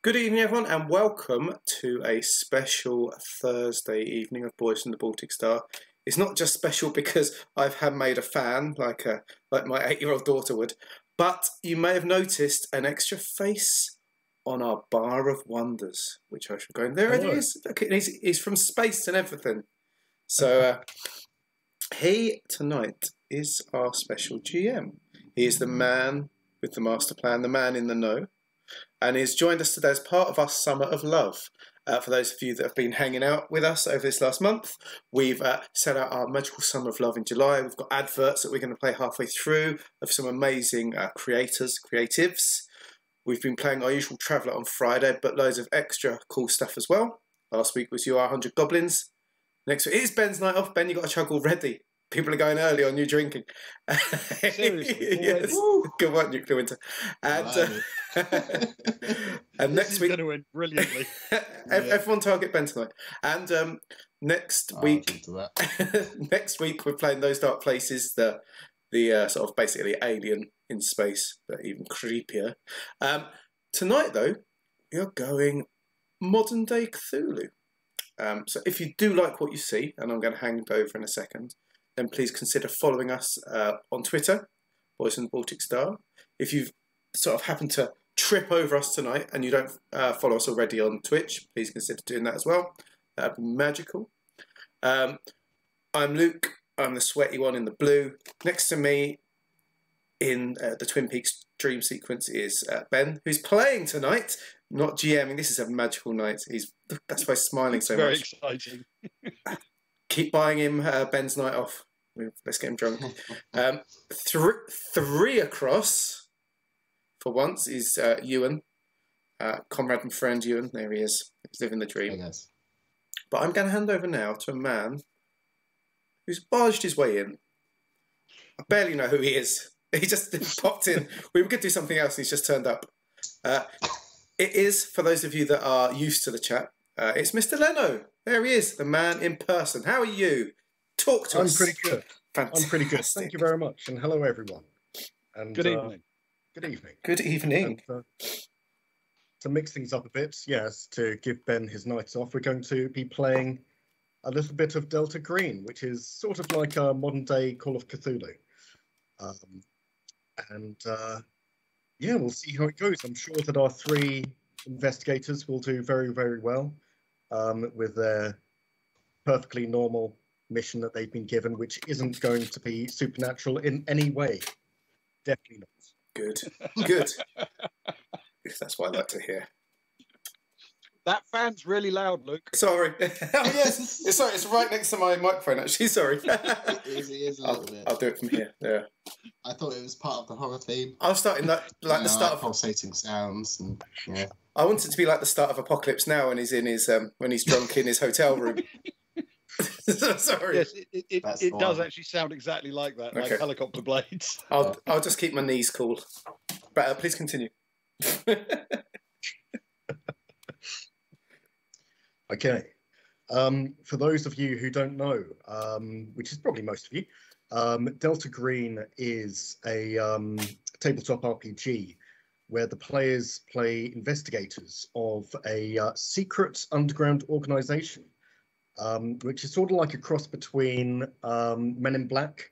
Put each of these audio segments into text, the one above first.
Good evening, everyone, and welcome to a special Thursday evening of Boys from the Baltic Star. It's not just special because I've handmade a fan, like my 8-year-old daughter would, but you may have noticed an extra face on our Bar of Wonders, which I shall go in. There it is. Look, he's from space and everything. So he tonight is our special GM. He is the man with the master plan, the man in the know. And he's joined us today as part of our Summer of Love. For those of you that have been hanging out with us over this last month, we've set out our Magical Summer of Love in July. We've got adverts that we're going to play halfway through of some amazing creatives. We've been playing our usual Traveller on Friday, but loads of extra cool stuff as well. Last week was You Are 100 Goblins. Next week is Ben's night off. Ben, you got a chug already. People are going early on you drinking. Seriously? Yes. Good one, Nuclear Winter. And, and next week, going to end brilliantly. Everyone target Ben tonight. And next week, next week we're playing Those Dark Places, the sort of basically alien in space, but even creepier. Tonight though, we are going modern day Cthulhu. So if you do like what you see, and I'm going to hand over in a second, then please consider following us on Twitter, Boys from the Baltic Star. If you've sort of happened to trip over us tonight and you don't follow us already on Twitch, please consider doing that as well. That would be magical. I'm Luke. I'm the sweaty one in the blue. Next to me in the Twin Peaks dream sequence is Ben, who's playing tonight, not GMing. This is a magical night. That's why he's smiling so very much. Very exciting. Keep buying him Ben's night off. Let's get him drunk. Three across, for once, is Ewan. Comrade and friend Ewan. There he is. He's living the dream. Hey guys. But I'm going to hand over now to a man who's barged his way in. I barely know who he is. He just popped in. We were going to do something else and he's just turned up. It is, for those of you that are used to the chat, it's Mr. Leno. There he is, the man in person. How are you? Talk to us. I'm pretty good. Fantastic. I'm pretty good. Thank you very much. And hello, everyone. And Good evening. Good evening. Good evening. And, to mix things up a bit, yes, to give Ben his nights off, we're going to be playing a little bit of Delta Green, which is sort of like a modern-day Call of Cthulhu. Yeah, we'll see how it goes. I'm sure that our 3 investigators will do very, very well with their perfectly normal mission that they've been given, which isn't going to be supernatural in any way. Definitely not. Good. Good. That's what I like to hear. That fan's really loud, Luke. Sorry. Oh, yes. Sorry, it's right next to my microphone, actually. Sorry. It is a little bit. I'll do it from here. Yeah. I thought it was part of the horror theme. I was starting that, like the start of pulsating sounds and yeah. I want it to be like the start of Apocalypse Now when he's in his when he's drunk in his hotel room. Sorry. Yes, it does actually sound exactly like that, Okay. like helicopter blades. I'll just keep my knees cool. But please continue. Okay. For those of you who don't know, which is probably most of you, Delta Green is a tabletop RPG where the players play investigators of a secret underground organization, which is sort of like a cross between Men in Black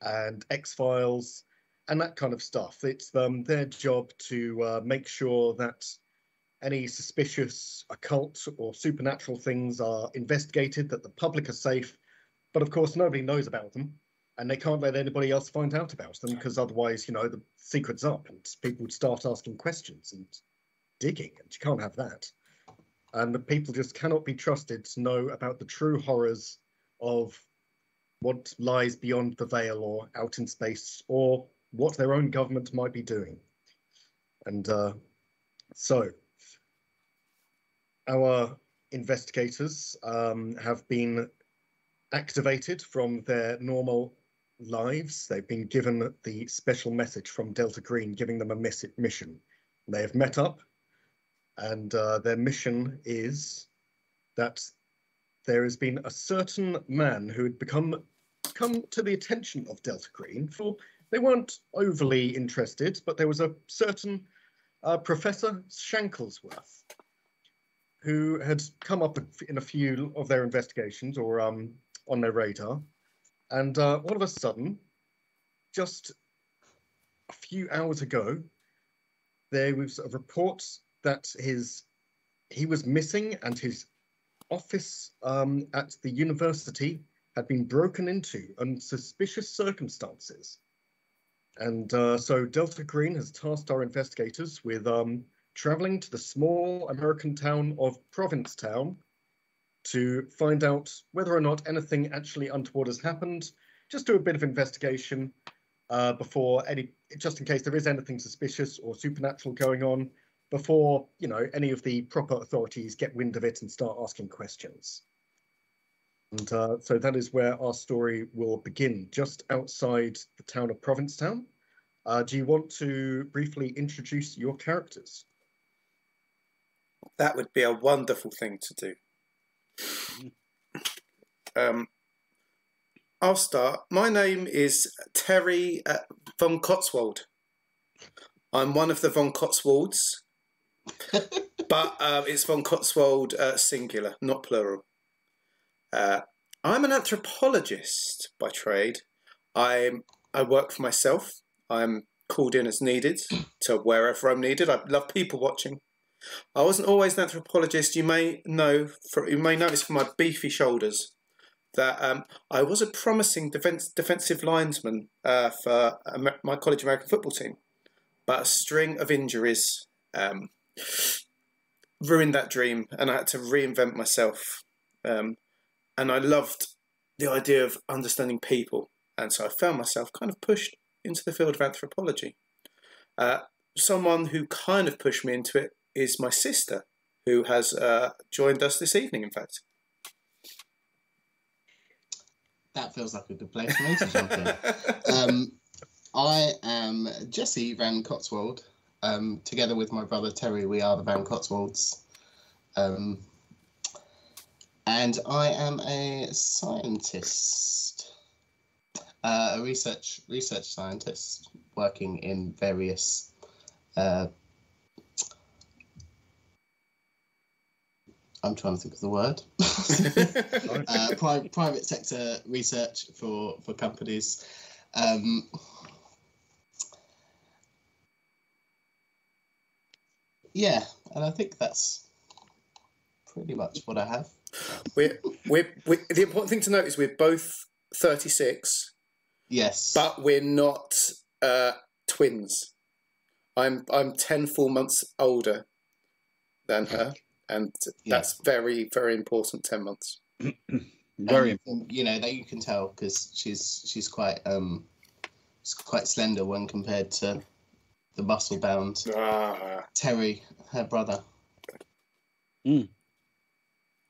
and X-Files and that kind of stuff. It's their job to make sure that any suspicious occult or supernatural things are investigated, that the public are safe, but of course nobody knows about them and they can't let anybody else find out about them because otherwise, you know, the secret's up and people would start asking questions and digging, and you can't have that. And the people just cannot be trusted to know about the true horrors of what lies beyond the veil or out in space or what their own government might be doing. And so our investigators have been activated from their normal lives. They've been given the special message from Delta Green giving them a mission. They have met up, and their mission is that there has been a certain man who had come to the attention of Delta Green. For they weren't overly interested, but there was a certain Professor Shanklesworth, who had come up in a few of their investigations or on their radar. And all of a sudden, just a few hours ago, there was a report that he was missing and his office at the university had been broken into under suspicious circumstances. And so Delta Green has tasked our investigators with traveling to the small American town of Provincetown to find out whether or not anything actually untoward has happened. Just do a bit of investigation just in case there is anything suspicious or supernatural going on, before, you know, any of the proper authorities get wind of it and start asking questions. And so that is where our story will begin, just outside the town of Provincetown. Do you want to briefly introduce your characters? That would be a wonderful thing to do. I'll start. My name is Terry von Cotswold. I'm one of the von Cotswolds, but it's von Cotswold singular, not plural. I'm an anthropologist by trade. I work for myself. I'm called in as needed to wherever I'm needed. I love people watching. I wasn't always an anthropologist. You may notice from my beefy shoulders that I was a promising defensive linesman for my college American football team, but a string of injuries ruined that dream, and I had to reinvent myself. And I loved the idea of understanding people, and so I found myself kind of pushed into the field of anthropology. Someone who kind of pushed me into it is my sister, who has joined us this evening, in fact. That feels like a good place for me to jump in. I am Jesse Van Cotswold. Together with my brother Terry, we are the Van Cotswolds. And I am a scientist, a research scientist working in various I'm trying to think of the word. Private sector research for companies. Yeah, and I think that's pretty much what I have. The important thing to note is we're both 36. Yes, but we're not twins. I'm 10 full months older than her, and that's very, very important. 10 months. Very important. You know that you can tell because she's quite slender when compared to the muscle-bound Terry, her brother.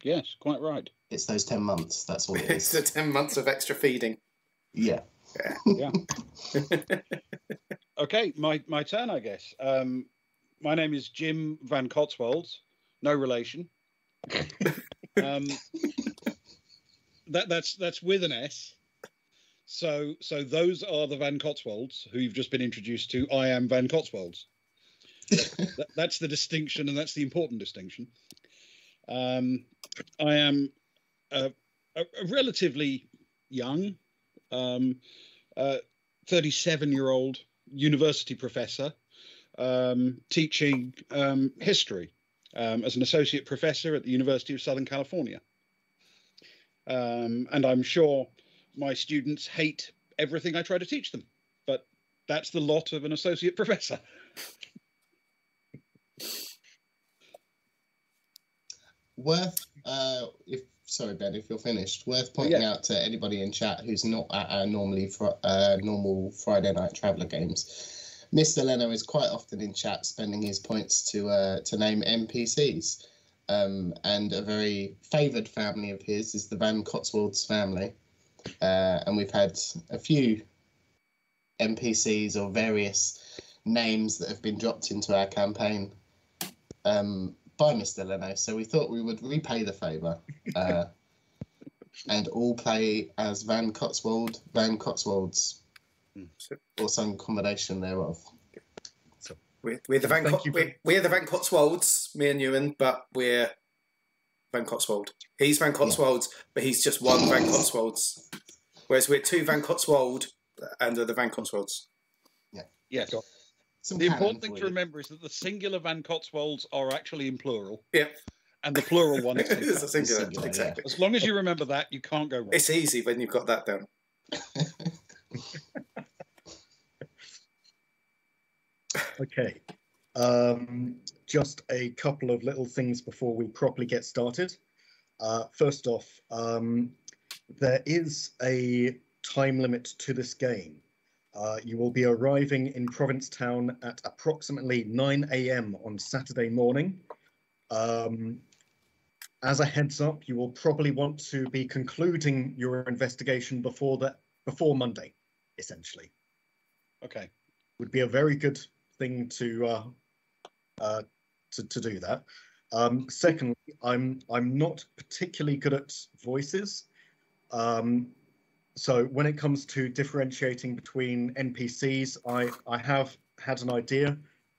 Yes, quite right. It's those 10 months. That's all it is. It's the 10 months of extra feeding. Yeah. Yeah. Okay, my turn, I guess. My name is Jim Van Cotswold. No relation. That's with an S. So those are the Van Cotswolds who you've just been introduced to. I am Van Cotswolds. That's the distinction, and that's the important distinction. I am a relatively young, 37-year-old university professor teaching history as an associate professor at the University of Southern California. And I'm sure my students hate everything I try to teach them, but that's the lot of an associate professor. Sorry, Ben, if you're finished, worth pointing out to anybody in chat who's not at our normal Friday night Traveller games, Mr. Leno is quite often in chat spending his points to name NPCs. And a very favoured family of his is the Van Cotswolds family. And we've had a few NPCs or various names that have been dropped into our campaign by Mr. Leno. So we thought we would repay the favour and all play as Van Cotswold, Van Cotswolds, or some combination thereof. So We're the Van Thank you. we're the Van Cotswolds, me and Ewan, but we're Van Cotswold. He's Van Cotswolds, but he's just one Van Cotswolds. Whereas we're two Van Cotswold and the Van Cotswolds. Yes. Some The canon important thing for to you. remember is that the singular Van Cotswolds are actually in plural, Yeah. and the plural one is It's a singular. singular, Singular, exactly. As long as you remember that, you can't go wrong. It's easy when you've got that down. Okay. Just a couple of little things before we properly get started. First off, there is a time limit to this game. You will be arriving in Provincetown at approximately 9 a.m. on Saturday morning. As a heads up, you will probably want to be concluding your investigation before Monday, essentially. Okay. Would be a very good thing to do that. Secondly, I'm not particularly good at voices. So when it comes to differentiating between NPCs, I have had an idea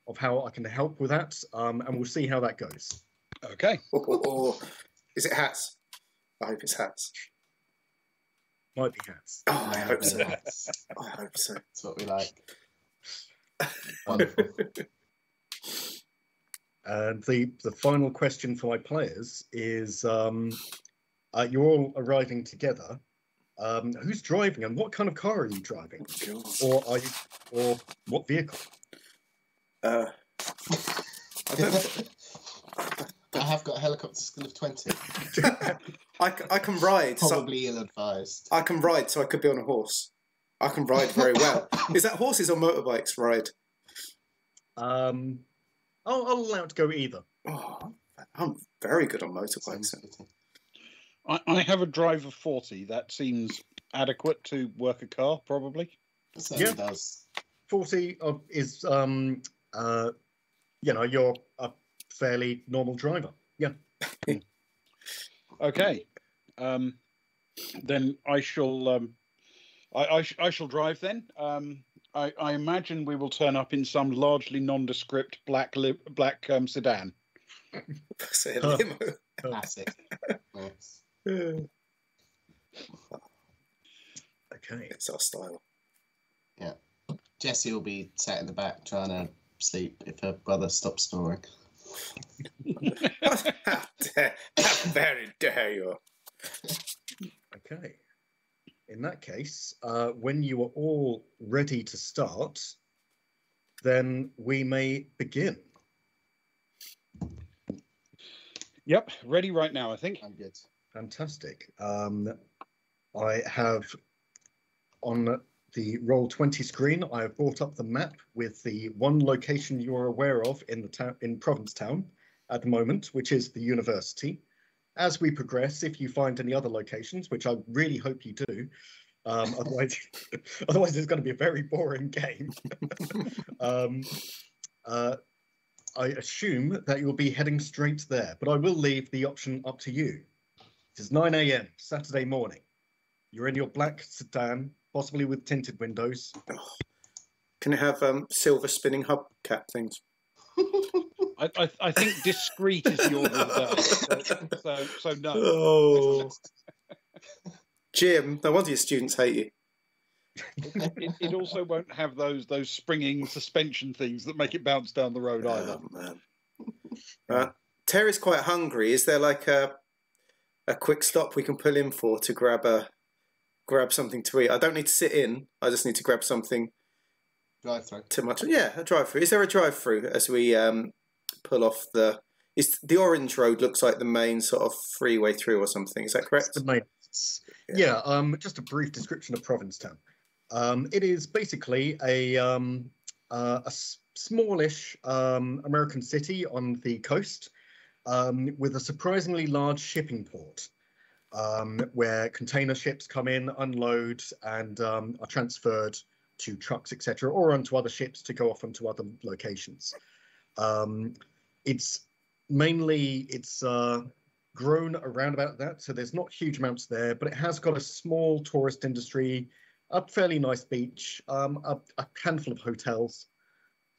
of how I can help with that, and we'll see how that goes. Okay. Is it hats? I hope it's hats. Might be hats. Oh, I hope so. That's I hope so. what we like. Wonderful. And the final question for my players is, you're all arriving together. Who's driving, and what kind of car are you driving, or what vehicle? I don't- I have got a helicopter skill of 20. I can ride. So Probably ill-advised. I can ride, so I could be on a horse. I can ride very well. Is that horses or motorbikes ride? I'll allow it to go either. Oh, I'm very good on motorbikes. I have a drive of 40. That seems adequate to work a car, probably. It certainly Yeah. does. 40 is, you're a fairly normal driver. Yeah. Okay. Then I shall. I shall drive then. I imagine we will turn up in some largely nondescript black sedan. Say a limo. Classic. Yes. Okay. It's our style. Jessie will be sat in the back trying to sleep if her brother stops snoring. How very dare you? Okay. In that case, when you are all ready to start, then we may begin. Yep, ready right now, I think. I'm good. Fantastic. I have on the Roll20 screen, I have brought up the map with the one location you are aware of in the town, in Provincetown at the moment, which is the university. As we progress, if you find any other locations, which I really hope you do, otherwise it's going to be a very boring game. I assume that you'll be heading straight there, but I will leave the option up to you. It is 9 a.m. Saturday morning. You're in your black sedan, possibly with tinted windows. Can it have silver spinning hubcap things? I think discreet is the order of the day. So no. Oh, Jim, no wonder your students hate you. It also won't have those springing suspension things that make it bounce down the road either. Oh, man. Terry's quite hungry. Is there like a quick stop we can pull in for to grab something to eat? I don't need to sit in. I just need to grab something. Drive-through. Too much. Yeah, a drive-through. Is there a drive-through as we pull off the? Is the orange road looks like the main sort of freeway through or something? Is that correct? The main, yeah. Just a brief description of Provincetown. It is basically a smallish American city on the coast with a surprisingly large shipping port where container ships come in, unload, and are transferred to trucks, etc., or onto other ships to go off onto other locations. It's grown around about that, so there's not huge amounts there, but it has got a small tourist industry, a fairly nice beach, a handful of hotels,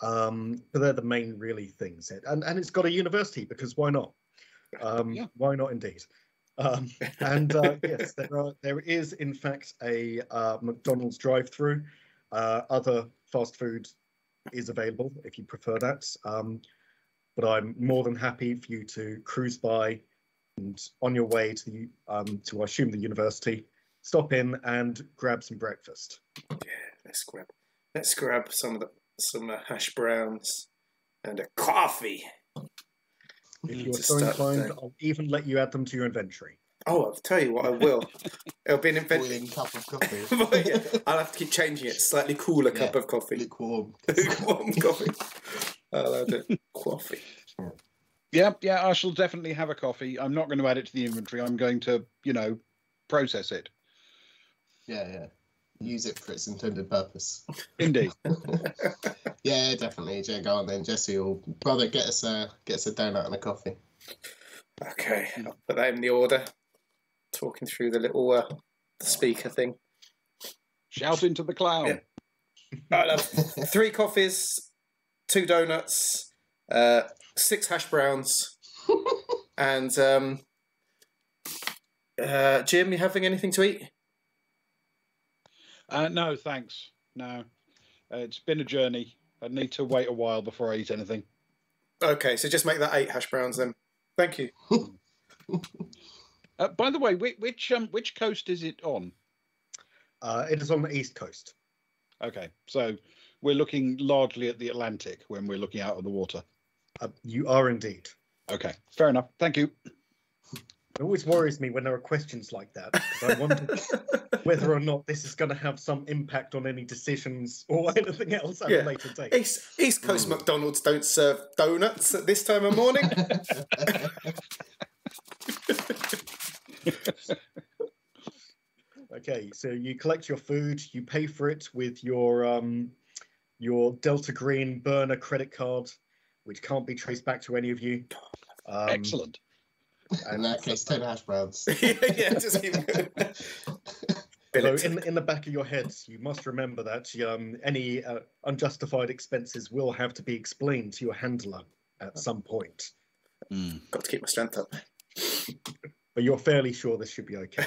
But they're the main really things. And it's got a university, because why not? Why not indeed? Yes, there is in fact a McDonald's drive-through. Other fast food is available if you prefer that. But I'm more than happy for you to cruise by, and on your way to I assume the university, stop in and grab some breakfast. Yeah, let's grab some hash browns and a coffee. If you're so inclined, I'll even let you add them to your inventory. Oh, I'll tell you what, I will. It'll be an inventory. Cup of coffee. Yeah, I'll have to keep changing it. Slightly cooler cup of coffee. Lukewarm. Lukewarm coffee. I'll add it. Coffee. Yeah, I shall definitely have a coffee. I'm not going to add it to the inventory. I'm going to, process it. Yeah. Use it for its intended purpose. Indeed. Yeah, definitely. Jay, go on then. Jesse will get us a donut and a coffee. Okay, I'll put that in the order. Talking through the little speaker thing. Shout into the cloud. Yeah. I'll have 3 coffees, 2 donuts, 6 hash browns, and Jim, you having anything to eat? No, thanks. No, it's been a journey. I need to wait a while before I eat anything. Okay, so just make that 8 hash browns then. Thank you. By the way, which coast is it on? It is on the east coast. Okay, so we're looking largely at the Atlantic when we're looking out of the water. You are indeed. Okay, fair enough. Thank you. It always worries me when there are questions like that, because I wonder whether or not this is going to have some impact on any decisions or anything else at a later date. East Coast McDonald's don't serve donuts at this time of morning. Okay, so you collect your food, you pay for it with your Delta Green burner credit card, which can't be traced back to any of you. Excellent. In that case, 10 hash browns. Just so in the back of your heads, you must remember that any unjustified expenses will have to be explained to your handler at some point. Got to keep my strength up. But you're fairly sure this should be okay.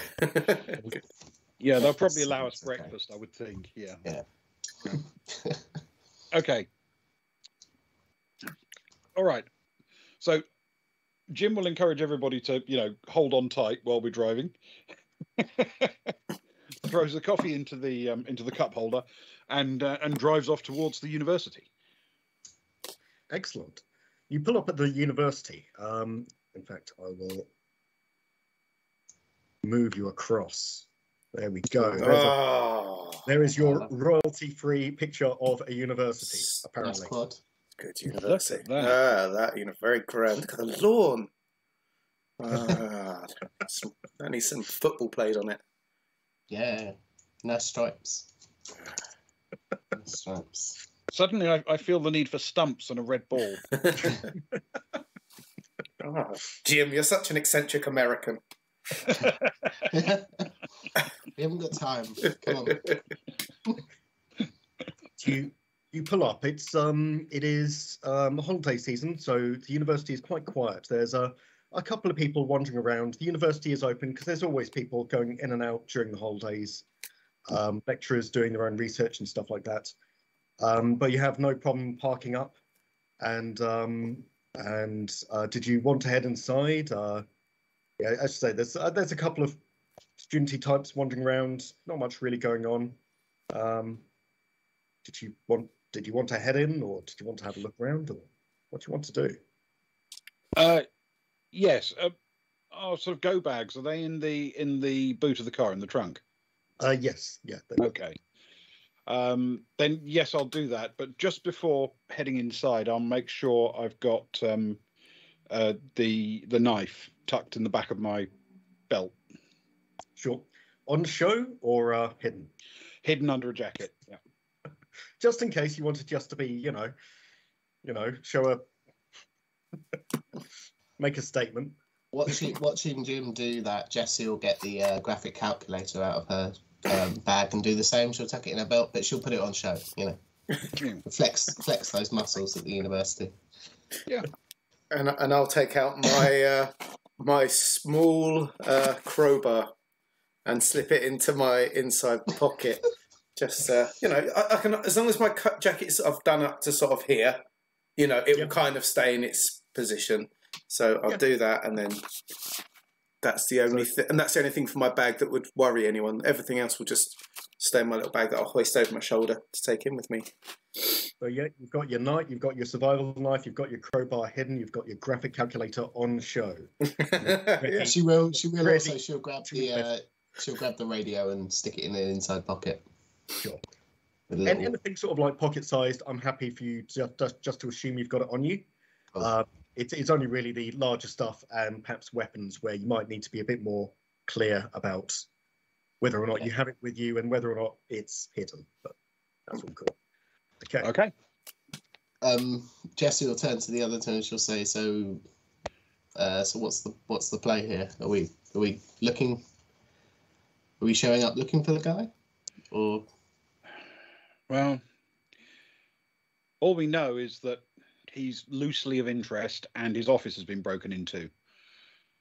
Yeah, they'll probably allow us breakfast, I would think. Yeah. Okay. All right. So Jim will encourage everybody to, hold on tight while we're driving. Throws the coffee into the cup holder, and drives off towards the university. Excellent. You pull up at the university. In fact, I will move you across. There we go. There is your royalty-free picture of a university, apparently. Good university. That very grand. Look at the lawn. I need some football played on it. Yeah, nice stripes. Suddenly, I feel the need for stumps and a red ball. Jim, you're such an eccentric American. We haven't got time. Come on. You pull up. It is holiday season, so the university is quite quiet. There's a couple of people wandering around. The university is open because there's always people going in and out during the holidays. Lecturers doing their own research and stuff like that. But you have no problem parking up. And did you want to head inside? Yeah, as I say, there's a couple of studenty types wandering around. Not much really going on. Did you want to head in, or did you want to have a look around, or what do you want to do? Yes. Our sort of go bags, are they in the boot of the car, in the trunk? Yes. Yeah. Okay. Then yes, I'll do that. But just before heading inside, I'll make sure I've got the knife tucked in the back of my belt. Sure. On show or hidden? Hidden under a jacket. Yeah. Just in case you wanted just to be, show make a statement. Watching Jim do that, Jessie will get the graphic calculator out of her bag and do the same. She'll tuck it in her belt, but she'll put it on show, Flex those muscles at the university. Yeah. And I'll take out my my small crowbar and slip it into my inside pocket. Just I can, as long as my cut jacket's I've done up to sort of here, it will kind of stay in its position. So I'll do that, and then that's the only and that's the only thing for my bag that would worry anyone. Everything else will just stay in my little bag that I'll hoist over my shoulder to take in with me. So yeah, you've got your knife, you've got your survival knife, you've got your crowbar hidden, you've got your graphic calculator on show. Yeah. She will also. She'll grab the radio and stick it in an inside pocket. Sure. And anything sort of like pocket sized, I'm happy for you just to assume you've got it on you. Oh. It's only really the larger stuff and perhaps weapons where you might need to be a bit more clear about whether or not you have it with you and whether or not it's hidden. But that's all cool. Okay. Jessie will turn to the other two and she'll say, so what's the play here? Are we looking? Are we showing up looking for the guy? Or well, all we know is that he's loosely of interest and his office has been broken into.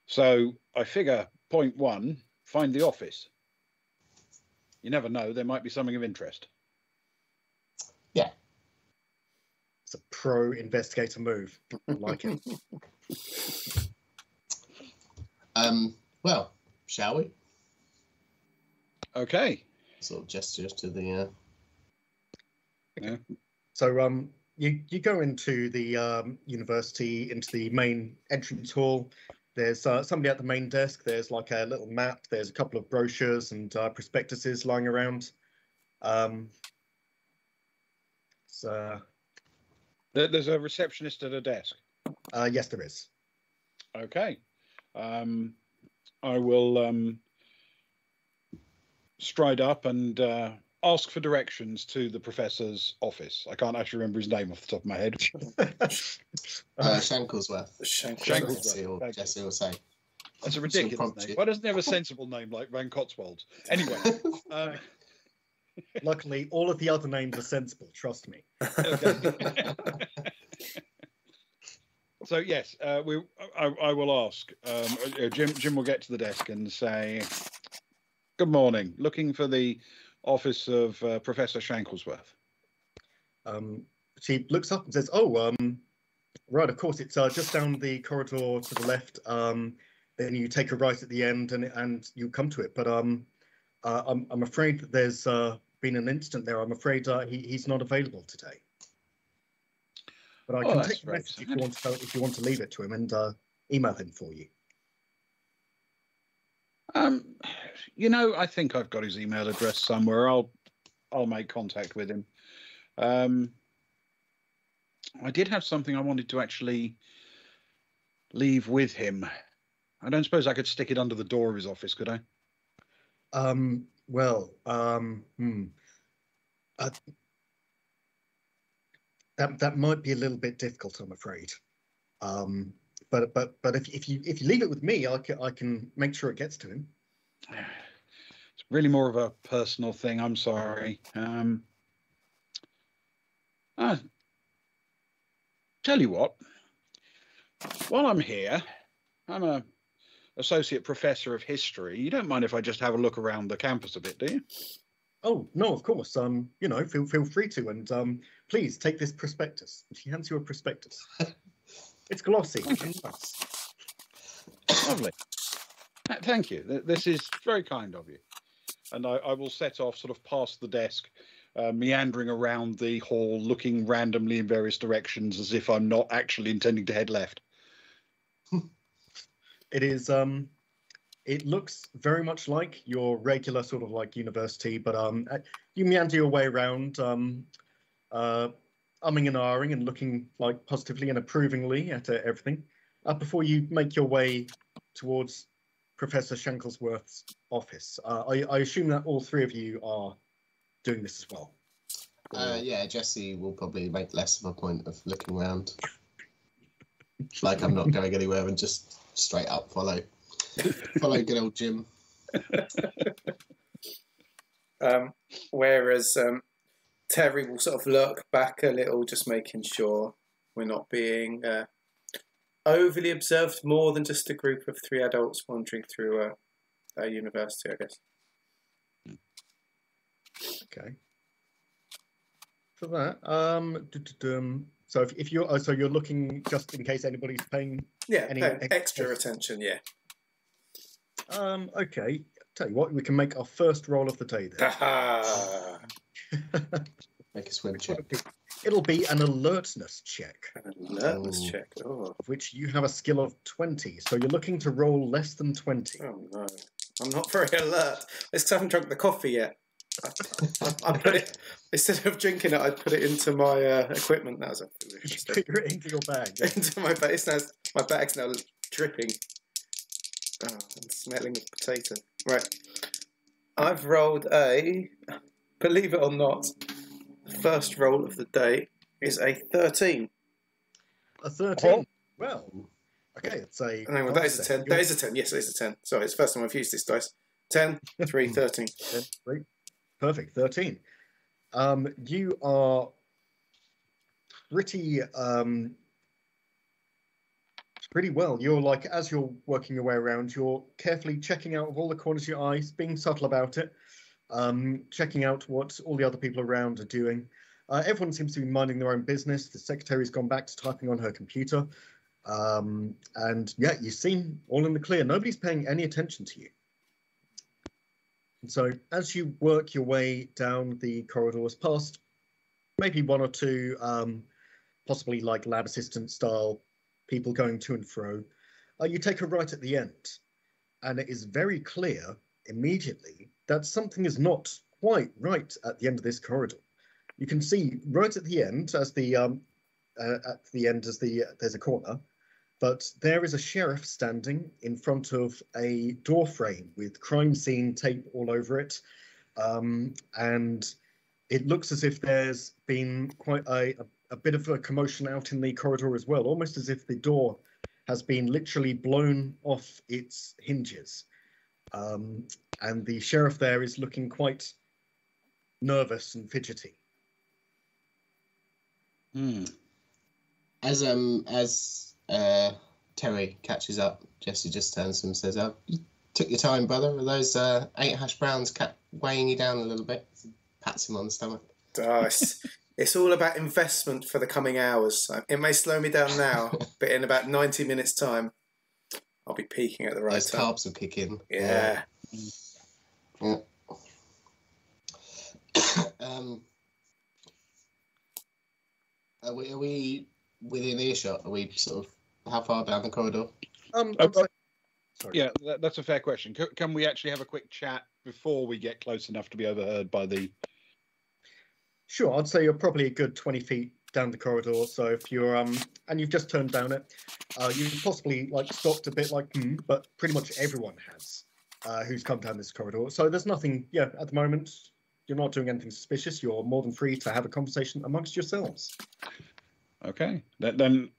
So I figure point one, find the office. You never know, there might be something of interest. Yeah. It's a pro investigator move. I like it. Well, shall we? Okay. Sort of gestures to the Yeah. So you go into the university, into the main entrance hall. There's somebody at the main desk. There's like a little map. There's a couple of brochures and prospectuses lying around. There's a receptionist at a desk. Yes, there is. Okay. I will stride up and ask for directions to the professor's office. I can't actually remember his name off the top of my head. Shanklesworth. Shanklesworth. Jesse will say. That's a ridiculous name. Why doesn't he have a sensible name like Van Cotswold? Anyway. Luckily, all of the other names are sensible. Trust me. Okay. So yes, I will ask. Jim will get to the desk and say, "Good morning. Looking for the office of Professor Shanklesworth." She looks up and says, "Oh, right. Of course, it's just down the corridor to the left. Then you take a right at the end, and you come to it. But I'm afraid that there's been an incident there. I'm afraid he's not available today. But I can take a message if you want to leave it to him and email him for you." I think I've got his email address somewhere. I'll make contact with him. I did have something I wanted to actually leave with him. I don't suppose I could stick it under the door of his office, could I? That might be a little bit difficult, I'm afraid. But if you leave it with me, I can make sure it gets to him. It's really more of a personal thing. I'm sorry. Tell you what. While I'm here, I'm a associate professor of history. You don't mind if I just have a look around the campus a bit, do you? Oh no, of course. Feel free to, and please take this prospectus. She hands you a prospectus. It's glossy. Lovely. Thank you. This is very kind of you. And I will set off sort of past the desk, meandering around the hall, looking randomly in various directions as if I'm not actually intending to head left. It is. It looks very much like your regular sort of like university, but you meander your way around, umming and ahhing and looking like positively and approvingly at everything, before you make your way towards Professor Shanklesworth's office. I assume that all three of you are doing this as well. Yeah, Jesse will probably make less of a point of looking around. Like I'm not going anywhere and just straight up follow good old Jim. Whereas Terry will sort of lurk back a little, just making sure we're not being overly observed more than just a group of 3 adults wandering through a university, I guess. Okay. For that, so if you're so you're looking just in case anybody's paying any extra attention, yeah. Okay. Tell you what, we can make our first roll of the day then. Make a swim check. It'll be an alertness check. An alertness check. Oh. Of which you have a skill of 20. So you're looking to roll less than 20. Oh no. I'm not very alert. It's because I haven't drunk the coffee yet. I put it, instead of drinking it, I put it into my equipment. That was a foolish Put it into your bag. Yeah. Into my bag. My bag's now dripping. Oh, and smelling of potato. Right. I've rolled believe it or not, the first roll of the day is a 13. A 13? Well, okay, it's a... Hang on, that is a 10. That is a 10. Yes, it is a 10. Sorry, it's the first time I've used this dice. 10, 3, 13. 10, 3. Perfect, 13. You are pretty well. You're like, as you're working your way around, you're carefully checking out of all the corners of your eyes, being subtle about it, checking out what all the other people around are doing. Everyone seems to be minding their own business. The secretary's gone back to typing on her computer. And yeah, you seem all in the clear. Nobody's paying any attention to you. And so as you work your way down the corridors past maybe 1 or 2, possibly like lab assistant style people going to and fro, you take a right at the end. And it is very clear immediately that something is not quite right at the end of this corridor. You can see right at the end, there's a corner, but there is a sheriff standing in front of a door frame with crime scene tape all over it. And it looks as if there's been quite a bit of a commotion out in the corridor as well, almost as if the door has been literally blown off its hinges. And the sheriff there is looking quite nervous and fidgety. As Terry catches up, Jesse just turns to him and says, "You took your time, brother. Are those 8 hash browns weighing you down a little bit?" Pats him on the stomach. It's all about investment for the coming hours. It may slow me down now, but in about 90 minutes' time, I'll be peaking at the right Those time. carbs will kick in. Yeah. Are we within earshot? Are we sort of how far down the corridor? Sorry. Yeah, that's a fair question. Can we actually have a quick chat before we get close enough to be overheard by the... Sure, I'd say you're probably a good 20 feet down the corridor. So if you're and you've just turned down it, you've possibly like stopped a bit, but pretty much everyone has who's come down this corridor. So there's nothing. Yeah, at the moment, you're not doing anything suspicious. You're more than free to have a conversation amongst yourselves. Okay, then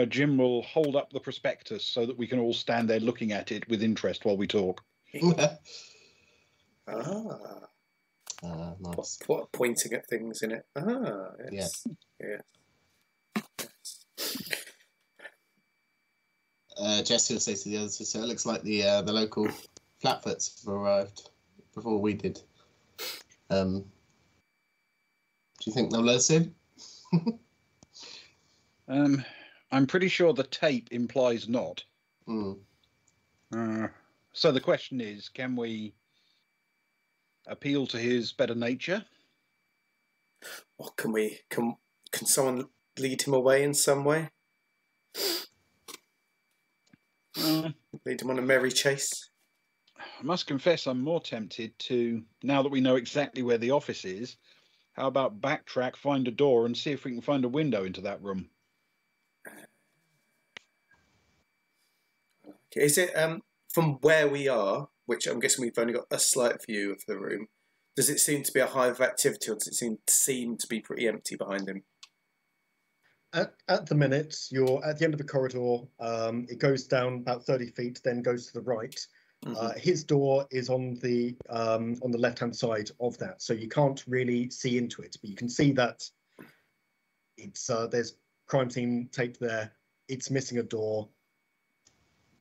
Jim will hold up the prospectus so that we can all stand there looking at it with interest while we talk. Nice. Pointing at things in it. Yes. Yeah. Jesse will say to the others, "So it looks like the local Flatfoots have arrived before we did. Do you think they'll let us in?" I'm pretty sure the tape implies not. So the question is, can we appeal to his better nature? Or can someone lead him away in some way? Lead him on a merry chase? I must confess I'm more tempted to, now that we know exactly where the office is, how about backtrack, find a door and see if we can find a window into that room? Okay. Is it from where we are, which I'm guessing we've only got a slight view of the room, does it seem to be a hive of activity, or does it seem to be pretty empty behind him? At the minute, you're at the end of the corridor. It goes down about 30 feet, then goes to the right. His door is on the left-hand side of that, so you can't really see into it, but you can see that it's there's crime scene tape there. It's missing a door.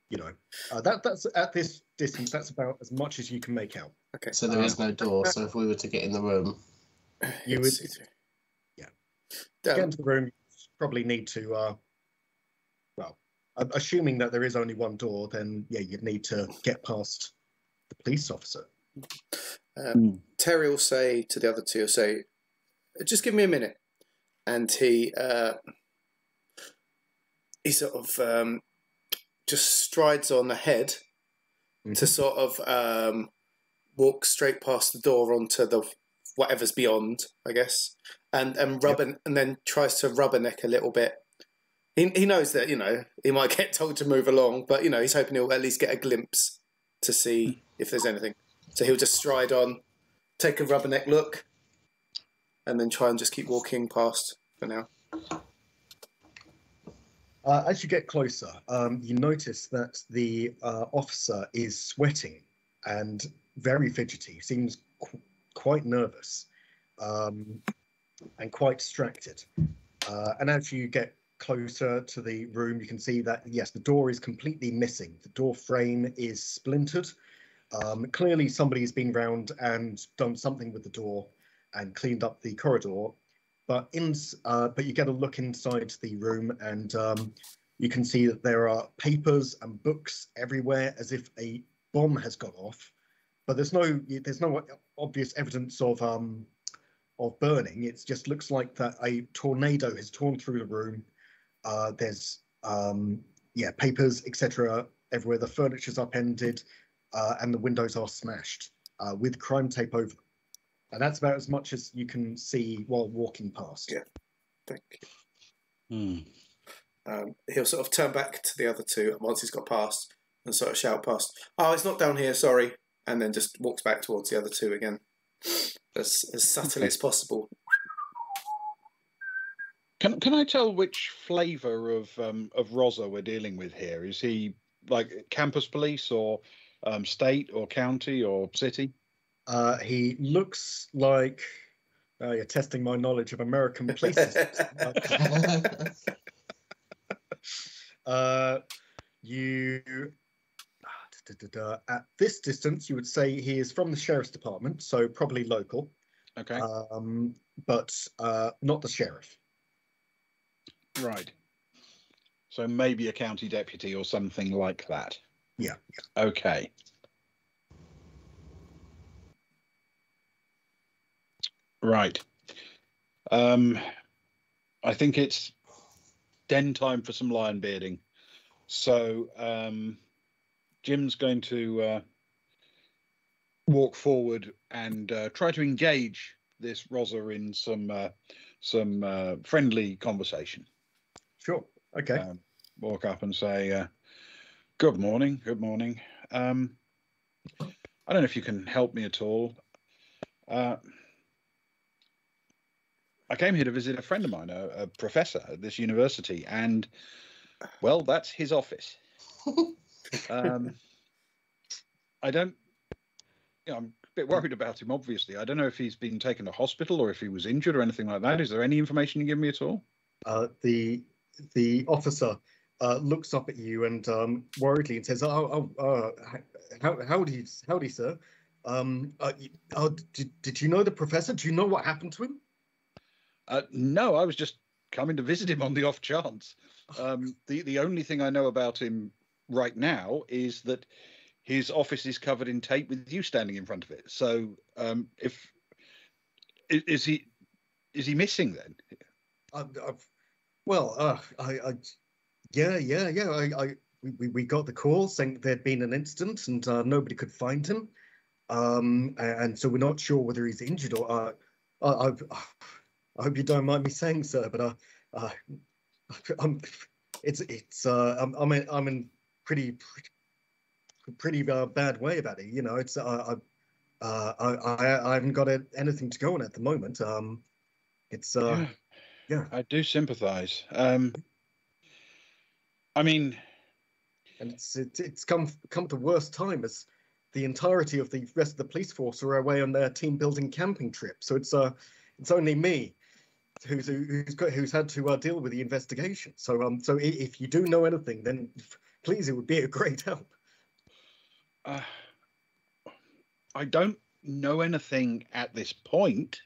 You know, that's at this distance. That's about as much as you can make out. Okay. So there is no door. So if we were to get in the room, You would, yeah. To get into the room, you probably need to. Well, assuming that there is only one door, then yeah, you'd need to get past the police officer. Terry will say to the other two, just give me a minute. And he sort of just strides on ahead to sort of walk straight past the door onto the whatever's beyond, I guess, and then tries to rubberneck a little bit. He knows that, you know, he might get told to move along, but, you know, he's hoping he'll at least get a glimpse to see if there's anything. So he'll just stride on, take a rubberneck look, and then try and just keep walking past for now. As you get closer, you notice that the officer is sweating and very fidgety. Seems quite nervous and quite distracted. And as you get closer to the room, you can see that, yes, the door is completely missing. The door frame is splintered. Clearly somebody's been round and done something with the door and cleaned up the corridor. But you get a look inside the room, and you can see that there are papers and books everywhere, as if a bomb has gone off. But there's no obvious evidence of burning. It just looks like that a tornado has torn through the room. There's papers, etc., everywhere. The furniture's upended, and the windows are smashed with crime tape over them. And that's about as much as you can see while walking past. Yeah, thank you. He'll sort of turn back to the other two once he's got past and sort of shout past, "Oh, it's not down here, sorry," and then just walks back towards the other two again, as subtly as possible. Can I tell which flavour of Rosa we're dealing with here? Is he like campus police or state or county or city? He looks like you're testing my knowledge of American police systems. At this distance, you would say he is from the sheriff's department, so probably local. Okay. But not the sheriff. Right. So maybe a county deputy or something like that. Yeah. Okay. Right. I think it's den time for some lion bearding. So Jim's going to walk forward and try to engage this Rosa in some friendly conversation. Sure. Okay. Walk up and say, "Good morning. Good morning. I don't know if you can help me at all. I came here to visit a friend of mine, a professor at this university, and, well, that's his office. I don't, I'm a bit worried about him, obviously. I don't know if he's been taken to hospital or if he was injured or anything like that. Is there any information you can give me at all?" The officer looks up at you and worriedly and says, howdy, sir. Did you know the professor? Do you know what happened to him? No, I was just coming to visit him on the off chance. The only thing I know about him right now is that his office is covered in tape with you standing in front of it. So, is he missing then? We got the call saying there'd been an incident and nobody could find him, and so we're not sure whether he's injured or. I hope you don't mind me saying, sir, but I'm in pretty bad way about it. You know, it's I haven't got anything to go on at the moment. Yeah, I do sympathise. I mean, and it's come at the worst time as the entirety of the rest of the police force are away on their team building camping trip. So it's only me who's had to deal with the investigation. So if you do know anything, then please, it would be a great help. I don't know anything at this point,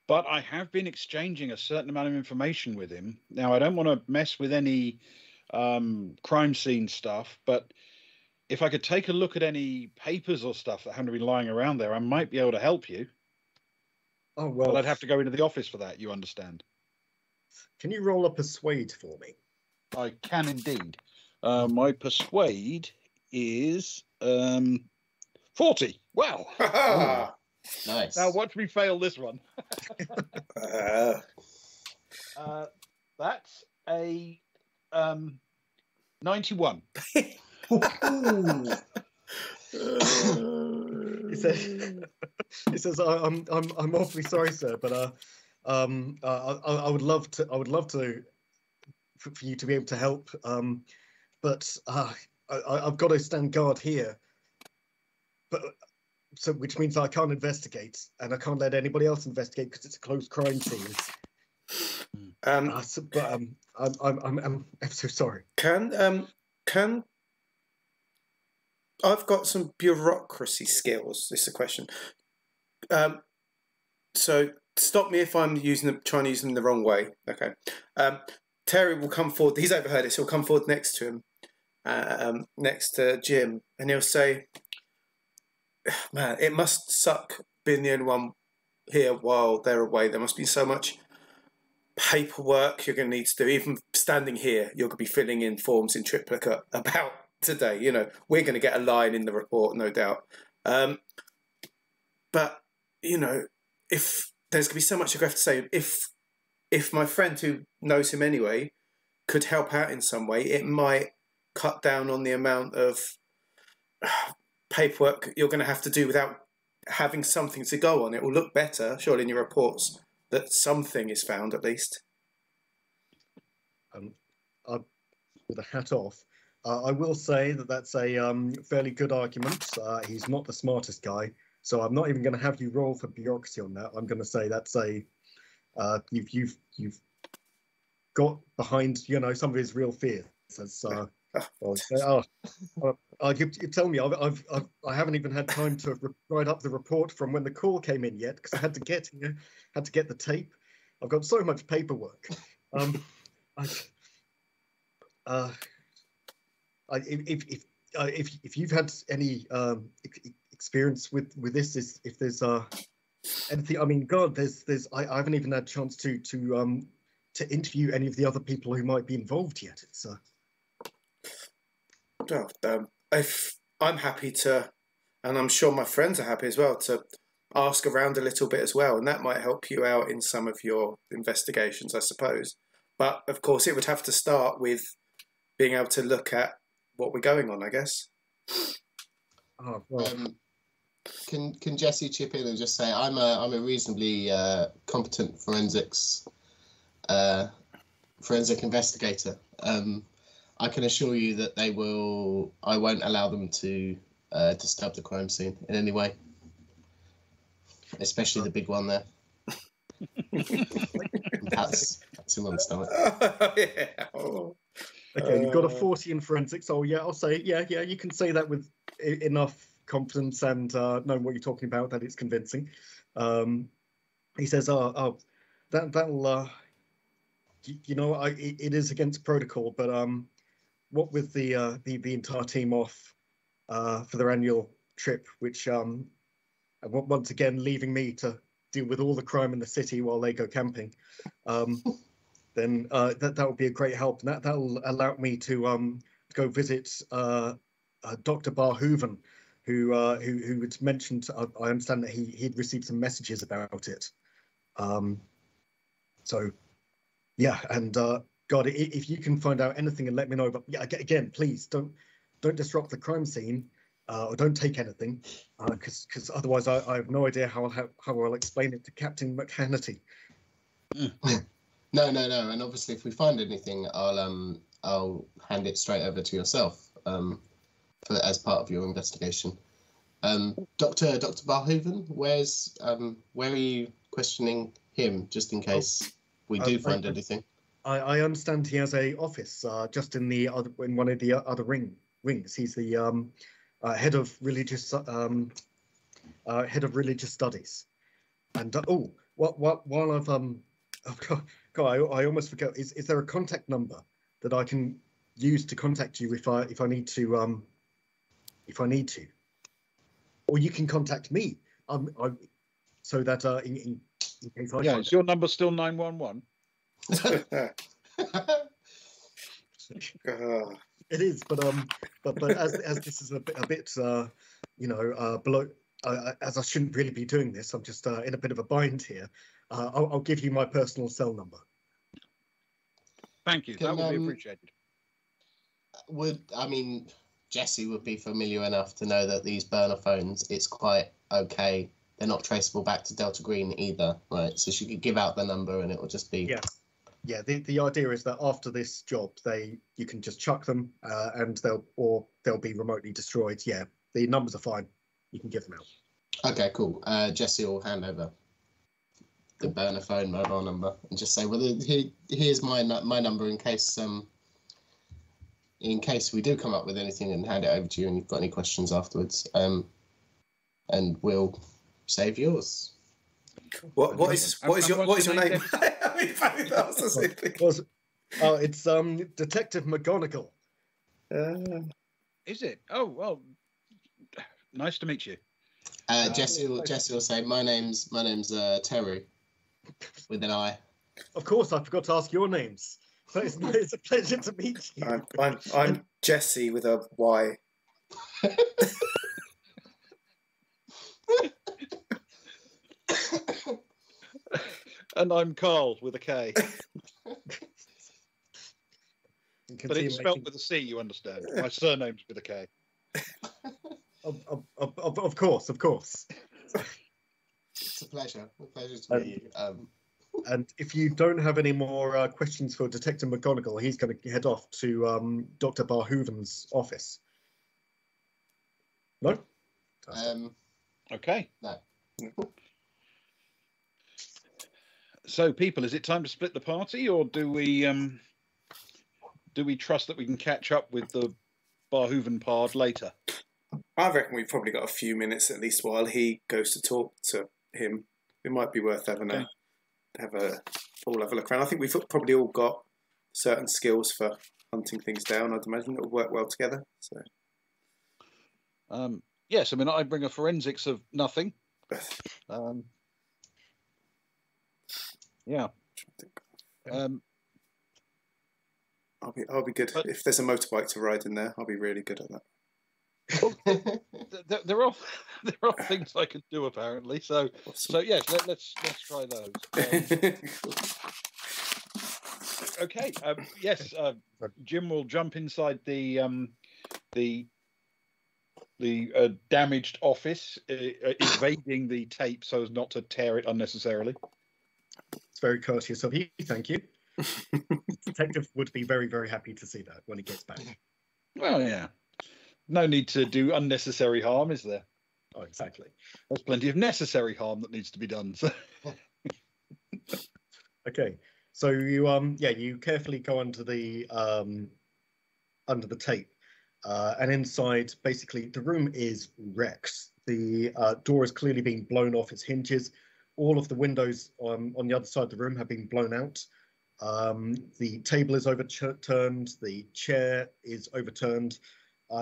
but I have been exchanging a certain amount of information with him. Now, I don't want to mess with any crime scene stuff, but if I could take a look at any papers or stuff that happen to be lying around there, I might be able to help you. Oh, well. But I'd have to go into the office for that, you understand. Can you roll a persuade for me? I can indeed. My persuade is 40. Wow. Nice. Now watch me fail this one. That's a 91. He says, I'm awfully sorry, sir, but I would love to for you to be able to help, but I've got to stand guard here, which means I can't investigate, and I can't let anybody else investigate because it's a closed crime scene. I'm so sorry. Can I've got some bureaucracy skills. This is a question. So stop me if I'm trying to use them the wrong way. Okay. Terry will come forward. He's overheard it. So he'll come forward next to him, next to Jim, and he'll say, "Man, it must suck being the only one here while they're away. There must be so much paperwork you're going to need to do. Even standing here, you're going to be filling in forms in triplicate about today. You know, we're going to get a line in the report, no doubt. But you know, if there's going to be so much I have to say, if my friend who knows him anyway could help out in some way, it might cut down on the amount of paperwork you're going to have to do without having something to go on. It will look better, surely, in your reports that something is found at least." With a hat off, I will say that that's a fairly good argument. He's not the smartest guy, so I'm not even going to have you roll for bureaucracy on that. I'm going to say that's a you've got behind, you know, some of his real fears. As, you tell me, I haven't even had time to write up the report from when the call came in yet because I had to get the tape. I've got so much paperwork. If you've had any experience with this, if there's anything, I mean, God, I haven't even had a chance to interview any of the other people who might be involved yet. It's if I'm happy to, and I'm sure my friends are happy as well, to ask around a little bit as well, and that might help you out in some of your investigations, I suppose. But of course, it would have to start with being able to look at what we're going on, I guess. Oh, well. Can Jesse chip in and just say I'm a reasonably competent forensic investigator. I can assure you that I won't allow them to disturb the crime scene in any way, especially the big one there. That's him on the stomach. Yeah. Oh. Okay, you've got a 40 in forensics. So yeah, I'll say yeah. You can say that with enough confidence and knowing what you're talking about, that it's convincing. He says, that'll you know, it is against protocol, but what with the entire team off for their annual trip, which once again leaving me to deal with all the crime in the city while they go camping, then that would be a great help, and that'll allow me to go visit Dr. Barhoeven, who had mentioned. I understand that he'd received some messages about it. So yeah, and God, if you can find out anything and let me know. But yeah, again, please don't disrupt the crime scene, or don't take anything, because otherwise I have no idea how I'll explain it to Captain McHanity. No, and obviously if we find anything, I'll I'll hand it straight over to yourself as part of your investigation. Dr. Barhoven, where are you questioning him, just in case we do find anything? I understand he has a office just in one of the other wings. He's the head of religious studies. And while I've God, I almost forgot. Is there a contact number that I can use to contact you if I need to or you can contact me so that in case I is your number still 911? It is, but as this is a bit below, as I shouldn't really be doing this, I'm just in a bit of a bind here. I'll give you my personal cell number. Thank you. That would be appreciated. Jesse would be familiar enough to know that these burner phones, it's quite okay. They're not traceable back to Delta Green either, right? So she could give out the number and it will just be... Yeah. The idea is that after this job, you can just chuck them and they'll be remotely destroyed. Yeah, the numbers are fine. You can give them out. Okay, cool. Jesse will hand over the burner phone mobile number and just say, well, here's my number in case we do come up with anything, and hand it over to you and you've got any questions afterwards. And we'll save yours. What is your name? It's Detective McGonagall. Is it? Oh well, nice to meet you. Jesse will say, my name's Terry, with an I. Of course, I forgot to ask your names. But it's a pleasure to meet you. I'm Jesse with a Y. And I'm Carl with a K. But it's spelt with a C, you understand. My surname's with a K. Of course. It's a pleasure. To meet you. And if you don't have any more questions for Detective McGonagall, he's going to head off to Dr. Barhoven's office. No? Okay. No. So, people, is it time to split the party, or do we trust that we can catch up with the Barhoven part later? I reckon we've probably got a few minutes at least while he goes to talk to him. It might be worth having have a look around. I think we've probably all got certain skills for hunting things down. I'd imagine it'll work well together. So, yes, I bring a forensics of nothing. Yeah. I'll be good. But if there's a motorbike to ride in there, I'll be really good at that. There are things I can do apparently. So yes, let's try those. Okay. Yes. Jim will jump inside the damaged office, evading the tape so as not to tear it unnecessarily. It's very courteous of you. Thank you. The detective would be very, very happy to see that when he gets back. Well, yeah. No need to do unnecessary harm, is there? Oh, exactly. There's plenty of necessary harm that needs to be done. So. Okay, so you carefully go under the tape, and inside, basically, the room is wrecked. The door has clearly been blown off its hinges. All of the windows on the other side of the room have been blown out. The table is overturned. The chair is overturned.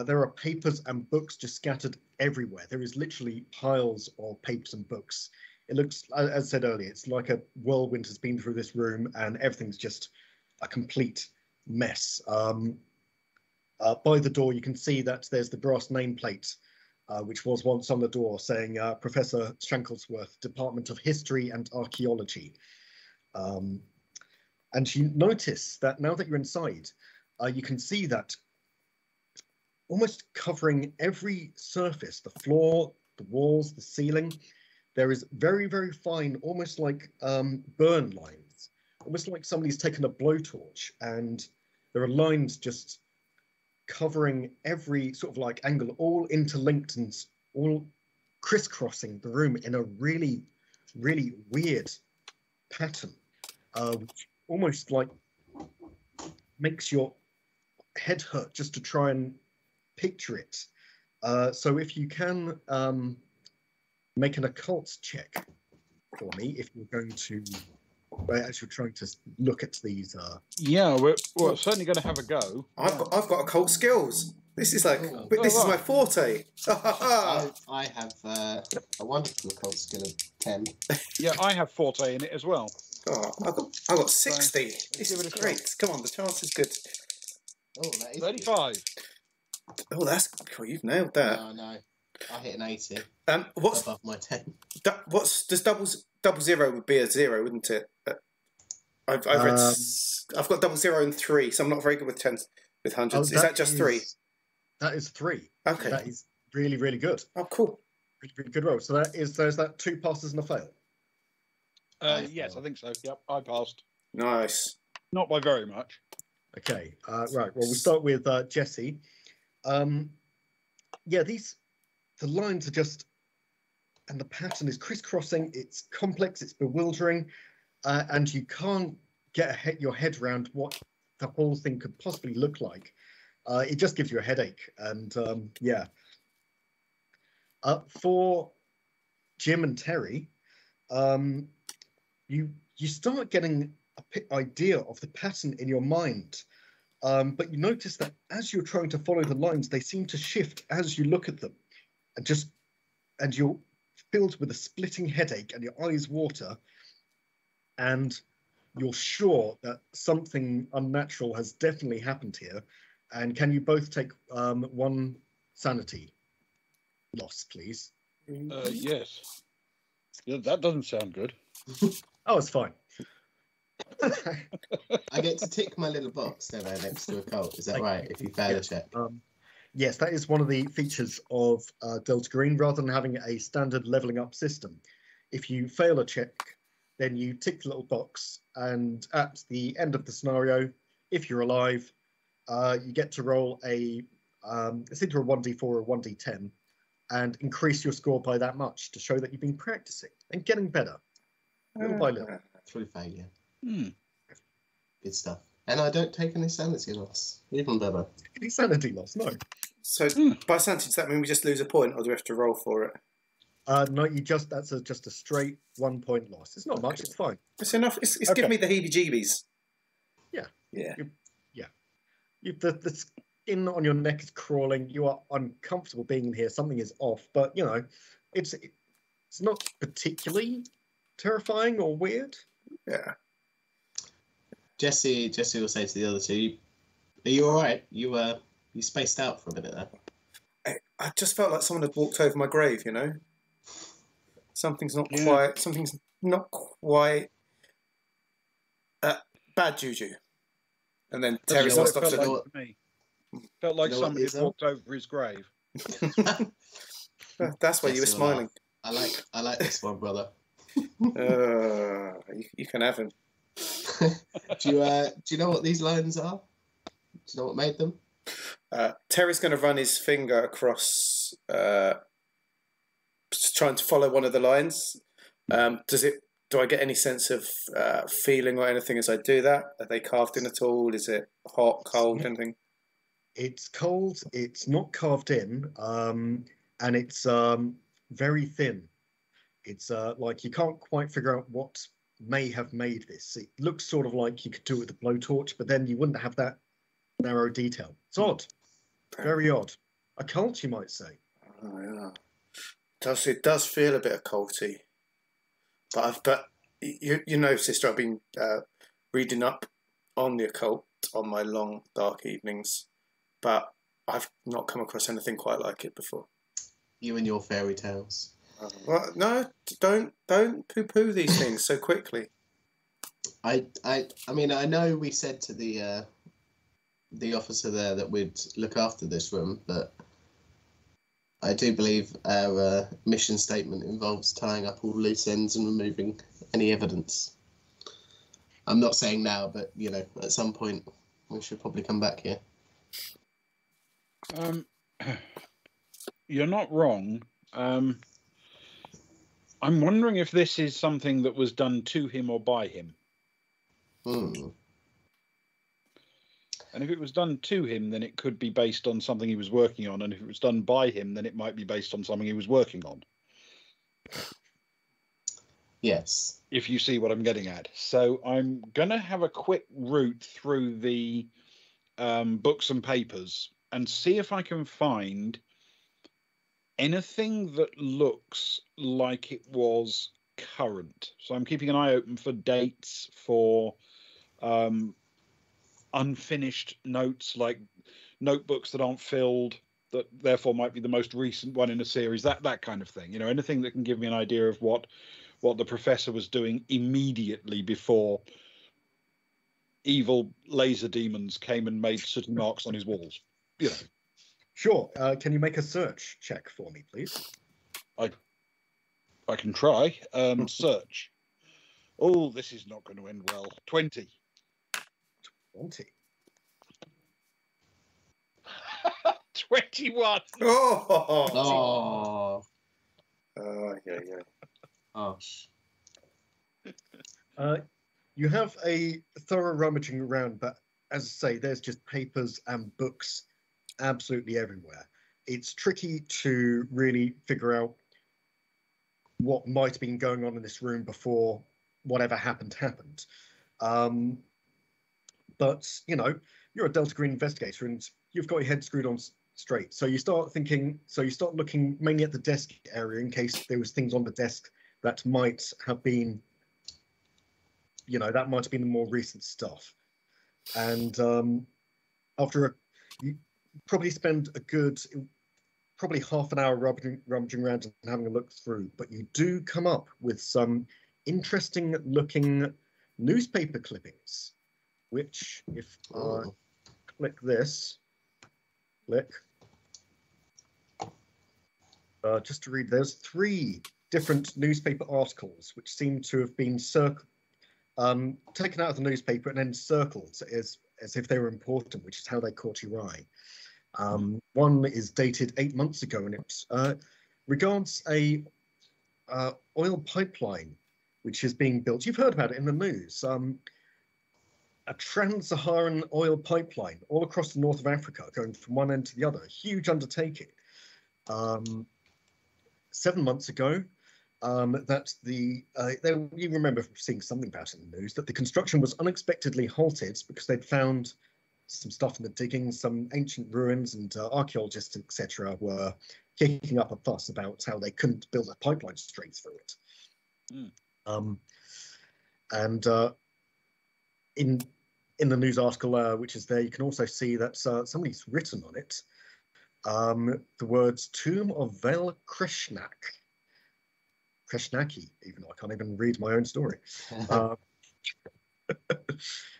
There are papers and books just scattered everywhere. There is literally piles of papers and books. It looks, as I said earlier, it's like a whirlwind has been through this room and everything's just a complete mess. By the door, you can see that there's the brass nameplate, which was once on the door saying Professor Shanklesworth, Department of History and Archaeology. And you notice that now that you're inside, you can see that almost covering every surface, the floor, the walls, the ceiling, there is very, very fine, almost like burn lines, almost like somebody's taken a blowtorch and there are lines just covering every sort of like angle, all interlinked and all crisscrossing the room in a really, really weird pattern, which almost like makes your head hurt just to try and picture it. So if you can make an occult check for me, if you're going to, as you're trying to look at these. Yeah, we're certainly going to have a go. I've got occult skills. This is like this is my forte. I have a wonderful occult skill of 10. Yeah, I have forte in it as well. Oh, I got 60. This is great. Come on, the chance is good. Oh, that is 35. Good. Oh, that's cool. You've nailed that. No, I hit an 80. What's Above my 10? Does double zero would be a 0, wouldn't it? I've read. I've got 0 and 3, so I'm not very good with tens with hundreds. Is that just 3? That is 3. Okay, That is really, really good. Oh, cool. Really, really good roll. So there's that 2 passes and a fail. Yes, I think so. Yep, I passed. Nice. Not by very much. Okay, right. Well, we start with Jesse. Yeah, the lines are just, and the pattern is crisscrossing. It's complex. It's bewildering, and you can't get your head around what the whole thing could possibly look like. It just gives you a headache, and yeah. For Jim and Terry, you start getting an idea of the pattern in your mind. But you notice that as you're trying to follow the lines, they seem to shift as you look at them, and you're filled with a splitting headache and your eyes water, and you're sure that something unnatural has definitely happened here. And can you both take 1 sanity loss, please? Yes. Yeah, that doesn't sound good. Oh, it's fine. I get to tick my little box, don't I, next to a cult? Is that right? If you fail a check. Yes, that is one of the features of Delta Green. Rather than having a standard leveling up system, if you fail a check, then you tick the little box, and at the end of the scenario, if you're alive, you get to roll it's either a 1d4 or a 1d10, and increase your score by that much to show that you've been practicing and getting better, little by little. Through failure. Good stuff. And I don't take any sanity loss. Even better. Any sanity loss? No. So by sanity, does that mean we just lose a point, or do we have to roll for it? No, that's just a straight 1 point loss. It's not much. It's fine. It's enough. It's giving me the heebie-jeebies. Yeah. Yeah. The skin on your neck is crawling. You are uncomfortable being in here. Something is off, but it's not particularly terrifying or weird. Yeah. Jesse will say to the other two, "Are you all right? You spaced out for a minute there." I just felt like someone had walked over my grave. Something's not quite. Something's not quite. Bad juju. And then Terry stops. Felt like somebody had walked over his grave. That's why you were smiling. I like this one, brother. You can have him. Do you know what these lines are? Do you know what made them? Terry's going to run his finger across, trying to follow one of the lines. Do I get any sense of feeling or anything as I do that? Are they carved in at all? Is it hot, cold, anything? It's cold. It's not carved in, and it's very thin. It's like you can't quite figure out what may have made this. It looks sort of like you could do it with a blowtorch, but then you wouldn't have that narrow detail. It's odd. Very odd. Occult, you might say. Oh, yeah. It does feel a bit occulty. But you sister, I've been reading up on the occult on my long, dark evenings, but I've not come across anything quite like it before. You and your fairy tales. Well, no, don't poo-poo these things so quickly. I mean, I know we said to the officer there that we'd look after this room, but I do believe our mission statement involves tying up all loose ends and removing any evidence. I'm not saying now, but at some point. We should probably come back here. You're not wrong. I'm wondering if this is something that was done to him or by him. And if it was done to him, then it could be based on something he was working on. And if it was done by him, then it might be based on something he was working on. Yes. If you see what I'm getting at. So I'm going to have a quick route through the books and papers and see if I can find anything that looks like it was current. So I'm keeping an eye open for dates, for unfinished notes, like notebooks that aren't filled, that therefore might be the most recent one in a series, that kind of thing. You know, anything that can give me an idea of what the professor was doing immediately before evil laser demons came and made sooty marks on his walls. You know. Sure. Can you make a search check for me, please? I can try. Search. Oh, this is not going to end well. 20. 20. 21. Oh. Yeah. Gosh. You have a thorough rummaging around, but as I say, there's just papers and books absolutely everywhere. It's tricky to really figure out what might have been going on in this room before whatever happened. But, you know, you're a Delta Green investigator and you've got your head screwed on straight. So you start looking mainly at the desk area in case there was things on the desk that might have been, you know, that might have been the more recent stuff. And you probably spend probably half an hour rummaging around and having a look through, but you do come up with some interesting looking newspaper clippings, which if I click, just to read, there's 3 different newspaper articles which seem to have been taken out of the newspaper and then circled as if they were important, which is how they caught your eye. One is dated 8 months ago, and it regards a oil pipeline which is being built. You've heard about it in the news. A trans-Saharan oil pipeline all across the north of Africa, going from one end to the other. A huge undertaking. 7 months ago, you remember seeing something about it in the news, that the construction was unexpectedly halted because they'd found some stuff in the diggings, some ancient ruins, and archaeologists, etc., were kicking up a fuss about how they couldn't build a pipeline straight through it. In the news article, which is there, you can also see that somebody's written on it the words "Tomb of Vel Kreshnaki," even though I can't even read my own story.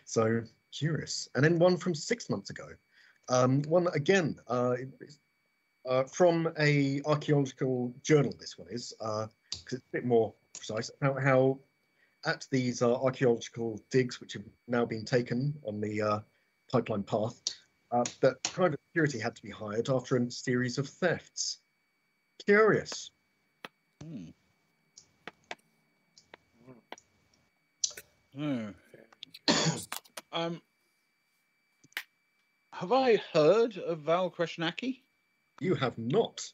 So curious. And then one from 6 months ago. One again from a archaeological journal. This one is because it's a bit more precise about how at these archaeological digs, which have now been taken on the pipeline path, that private security had to be hired after a series of thefts. Curious. Have I heard of Val Kreshnaki? You have not.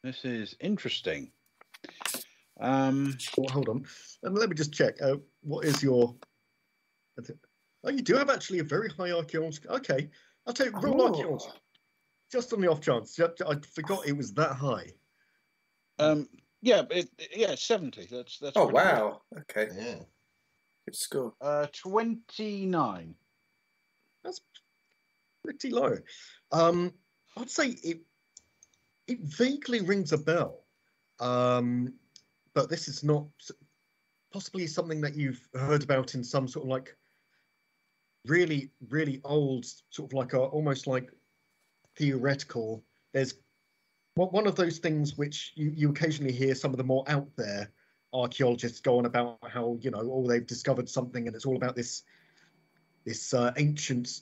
This is interesting. Well, hold on. Let me just check. What is your... Oh, you do have actually a very high archaeology. Okay. I'll tell you, roll archaeology. Just on the off chance. I forgot it was that high. Yeah, 70. That's oh, wow. Good. Okay. Yeah. Good score. 29. That's pretty low. I'd say it vaguely rings a bell. But this is not possibly something that you've heard about in some sort of like really, really old, sort of like almost like theoretical. There's one of those things which you occasionally hear some of the more out there archaeologists go on about how, oh, they've discovered something and it's all about this ancient,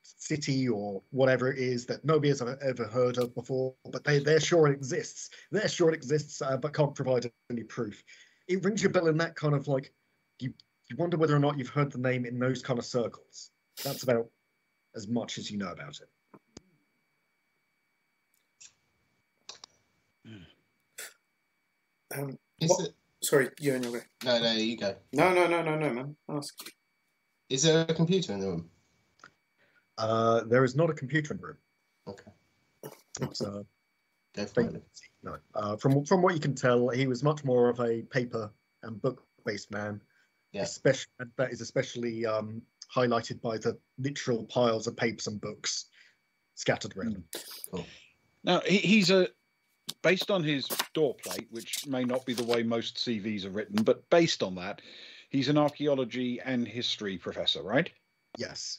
city or whatever it is that nobody has ever heard of before, but they're sure it exists. They're sure it exists, but can't provide any proof. It rings your bell in that kind of like, you wonder whether or not you've heard the name in those kind of circles. That's about as much as you know about it. Sorry, you and your way. No, you go. No, man. Ask. Is there a computer in the room? There is not a computer in the room. Okay. It's, Go for it. No. From what you can tell, he was much more of a paper and book-based man. Yeah. That is especially highlighted by the literal piles of papers and books scattered around him. Cool. Now, he's based on his door plate, which may not be the way most CVs are written, but based on that, he's an archaeology and history professor, right? Yes.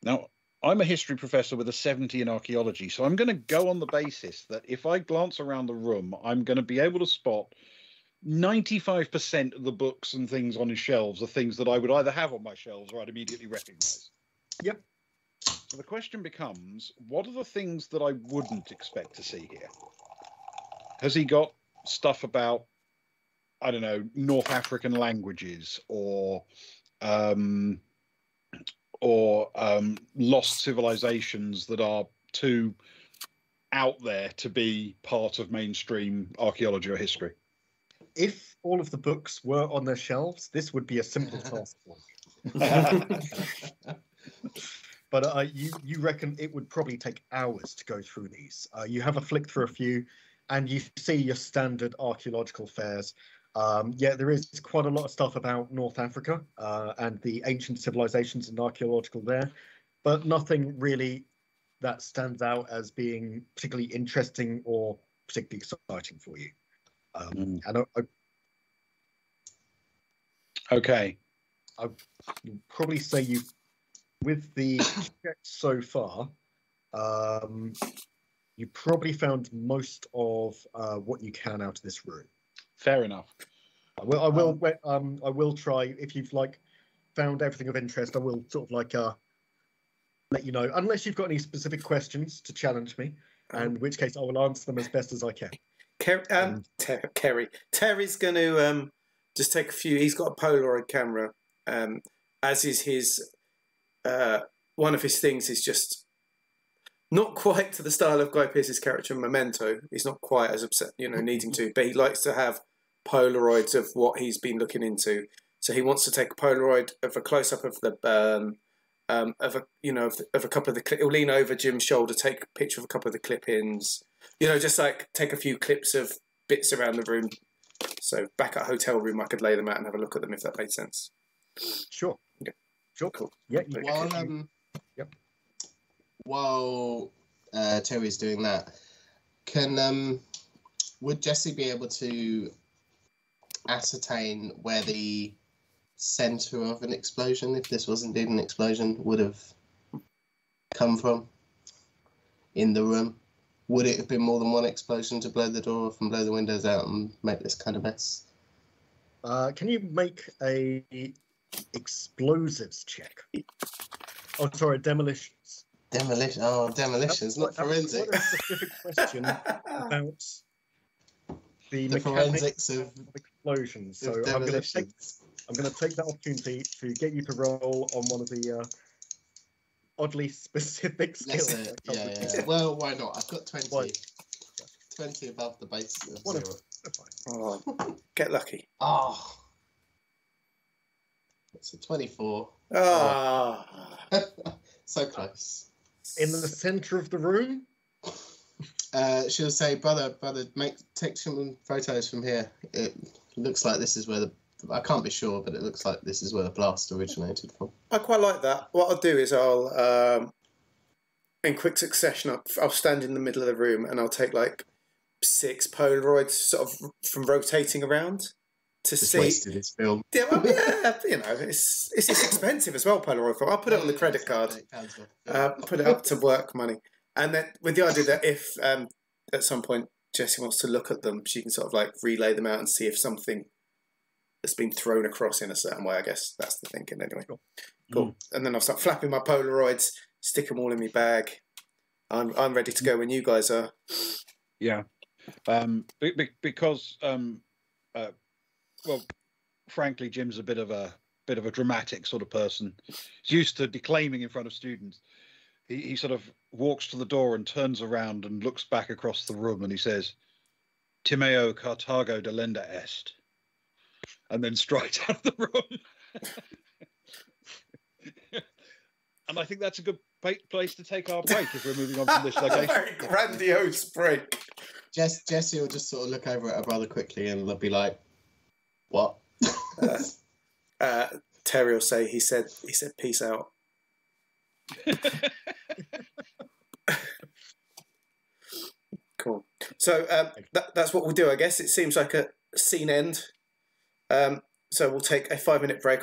Now, I'm a history professor with a 70 in archaeology, so I'm going to go on the basis that if I glance around the room, I'm going to be able to spot 95% of the books and things on his shelves are things that I would either have on my shelves or I'd immediately recognize. Yep. So the question becomes, what are the things that I wouldn't expect to see here? Has he got stuff about, I don't know, North African languages or lost civilizations that are too out there to be part of mainstream archaeology or history? If all of the books were on their shelves, this would be a simple task. But you reckon it would probably take hours to go through these. You have a flick through a few, and you see your standard archaeological fairs. There is quite a lot of stuff about North Africa and the ancient civilizations and archaeological there, but nothing really that stands out as being particularly interesting or particularly exciting for you. Okay. I'd probably say with the checks so far, you probably found most of what you can out of this room. Fair enough. I will try, if you've found everything of interest, I will sort of let you know, unless you've got any specific questions to challenge me, and in which case I will answer them as best as I can. Terry's going to just take a few. He's got a Polaroid camera, as is his. One of his things is just not quite to the style of Guy Pearce's character in Memento. He's not quite as upset, needing to, but he likes to have Polaroids of what he's been looking into. So he wants to take a Polaroid of a close up of the of a couple of the. He'll lean over Jim's shoulder, take a picture of a couple of the clip-ins. Just take a few clips of bits around the room. So back at a hotel room, I could lay them out and have a look at them if that made sense. Sure. Yeah. Sure. Cool. Yeah. While Terry's doing that, would Jesse be able to ascertain where the center of an explosion, if this was indeed an explosion, would have come from in the room? Would it have been more than one explosion to blow the door off and blow the windows out and make this kind of mess? Can you make a explosives check? Oh, sorry, demolitions. Demolitions, not forensics. What a specific question about the forensics of explosions. So I'm going to take that opportunity to get you to roll on one of the oddly specific skills. Yeah. Well, why not? I've got 20. Why? 20 above the base of 0. Oh, get lucky. Oh. It's a 24. Oh. So close. In the center of the room? She'll say, brother, take some photos from here. It looks like this is where I can't be sure, but it looks like this is where the blast originated from. I quite like that. What I'll do is I'll, in quick succession, I'll stand in the middle of the room and I'll take 6 Polaroids sort of from rotating around to see. Wasted his film. Yeah, well, it's expensive as well, Polaroid film. I'll put it on the credit card. Put it up to work money. And then with the idea that if at some point Jessie wants to look at them, she can sort of like relay them out and see if something has been thrown across in a certain way. I guess that's the thinking anyway. Cool. And then I'll start flapping my Polaroids, stick them all in my bag. I'm ready to go when you guys are. Yeah. Because well, frankly, Jim's a bit of a dramatic sort of person. He's used to declaiming in front of students. He sort of walks to the door and turns around and looks back across the room and he says, "Timeo Carthago delenda est," and then strides out of the room. And I think that's a good place to take our break if we're moving on from this location. Very grandiose break. Jessie will just sort of look over at her brother quickly and they'll be like, "What?" Terry will say, he said peace out. Cool. So that's what we'll do, I guess. It seems like a scene end. So we'll take a 5-minute break.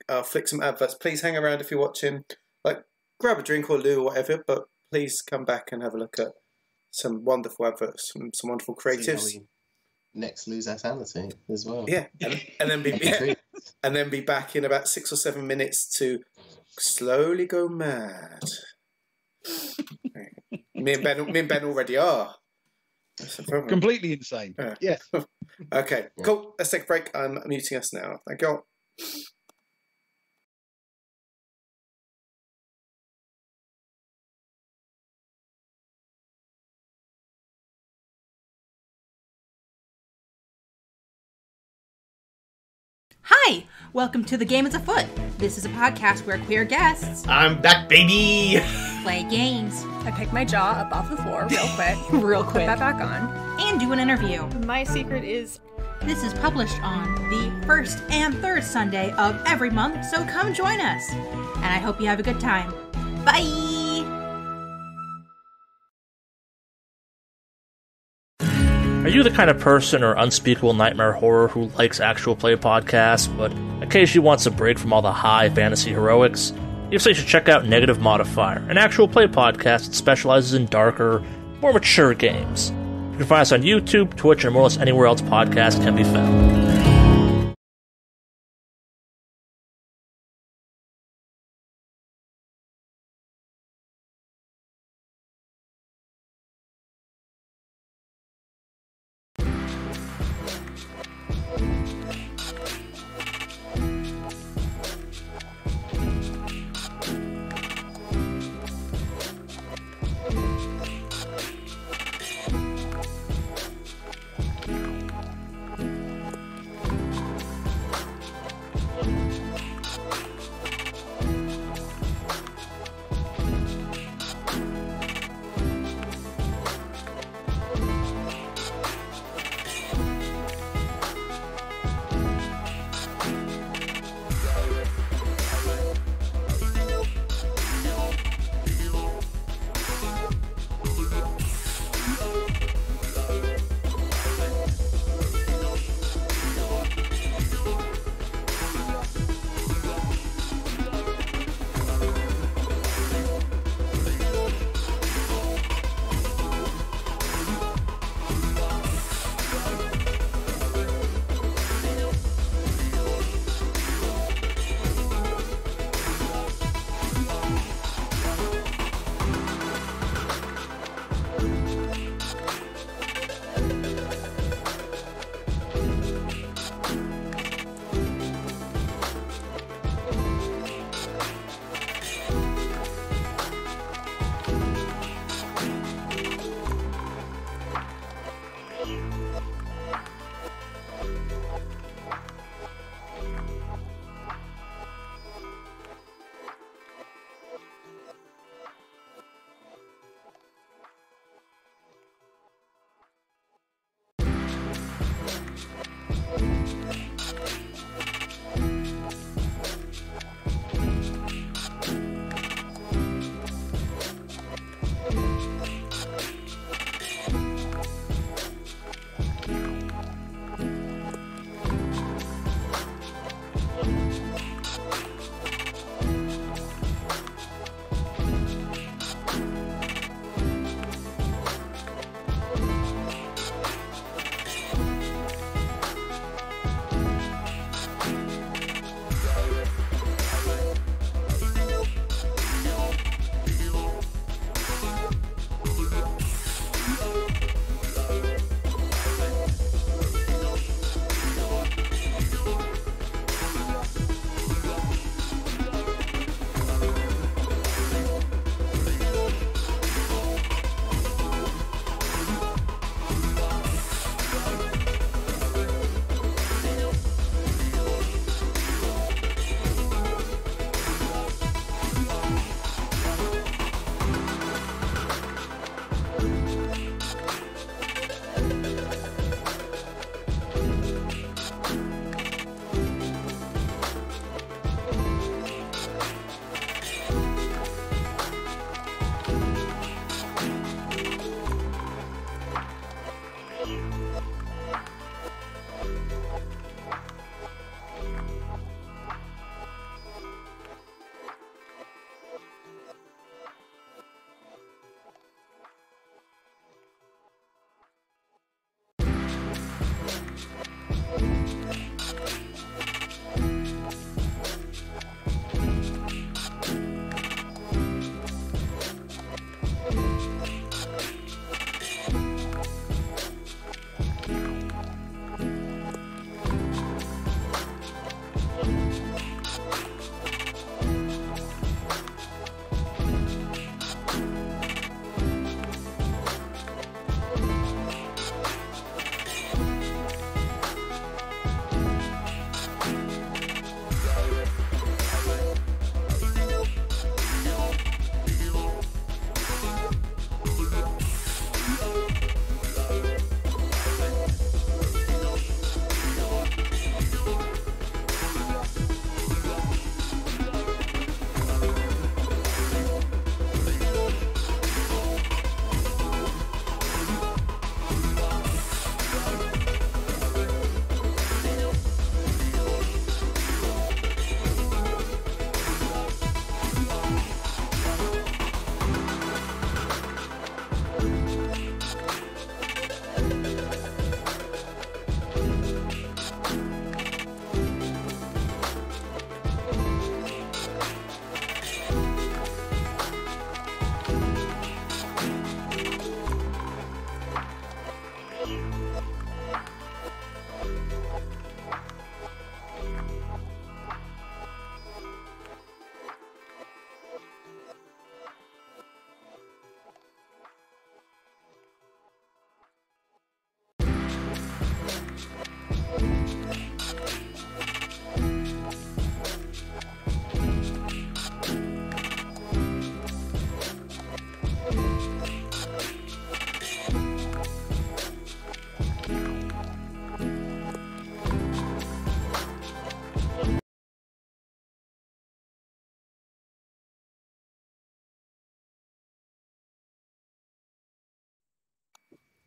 I'll flick some adverts. Please hang around if you're watching. Like, grab a drink or loo or whatever, but please come back and have a look at some wonderful adverts from some wonderful creatives. Next lose our sanity as well. Yeah, and then be back in about 6 or 7 minutes to slowly go mad. Me and Ben already are. Completely insane. Yes. Okay, cool. Let's take a break. I'm muting us now. Thank you all. Hi! Welcome to The Game is Afoot. This is a podcast where queer guests I'm back, baby! play games I pick my jaw up off the floor real quick. real Put quick that back on. and do an interview. My secret is This is published on the first and third Sunday of every month, so come join us. And I hope you have a good time. Bye! Are you the kind of person or unspeakable nightmare horror who likes actual play podcasts, but occasionally wants a break from all the high fantasy heroics? If so, you should check out Negative Modifier, an actual play podcast that specializes in darker, more mature games. You can find us on YouTube, Twitch, and more or less anywhere else podcasts can be found.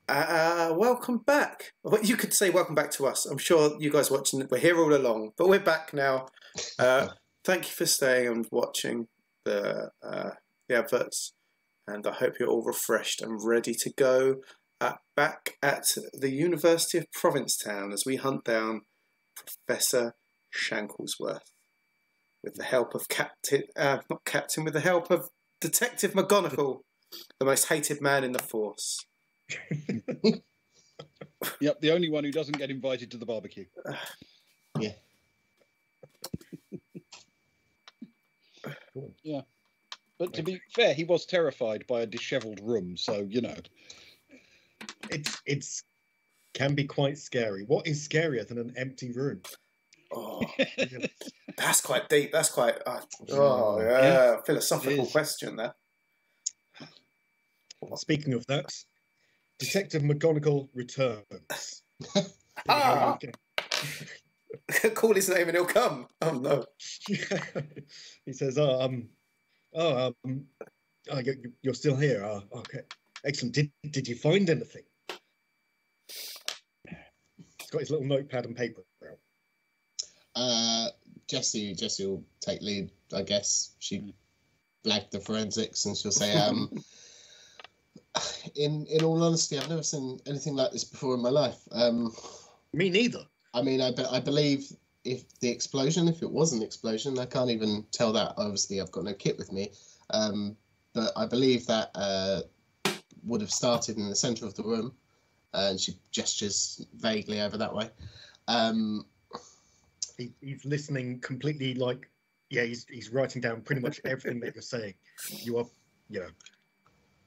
Welcome back. Well, you could say welcome back to us. I'm sure you guys watching it, we're here all along, but we're back now. Thank you for staying and watching the adverts, and I hope you're all refreshed and ready to go back at the University of Provincetown as we hunt down Professor Shanklesworth with the help of with the help of Detective McGonagall, the most hated man in the force. Yep, the only one who doesn't get invited to the barbecue. Yeah. Yeah. But to be fair, he was terrified by a dishevelled room, so you know. It's can be quite scary. What is scarier than an empty room? Oh, that's quite deep. That's quite philosophical question there. Speaking of that, Detective McGonagall returns. Call his name and he'll come. Oh no. He says, you're still here. Okay, excellent. Did you find anything? He's got his little notepad and paper out. Jessie will take lead, I guess. She blagged the forensics, and she'll say, in all honesty, I've never seen anything like this before in my life. Me neither. I mean, I believe if it was an explosion, I can't even tell that. Obviously, I've got no kit with me. But I believe that would have started in the centre of the room. And she gestures vaguely over that way. He's listening completely he's writing down pretty much everything that you're saying.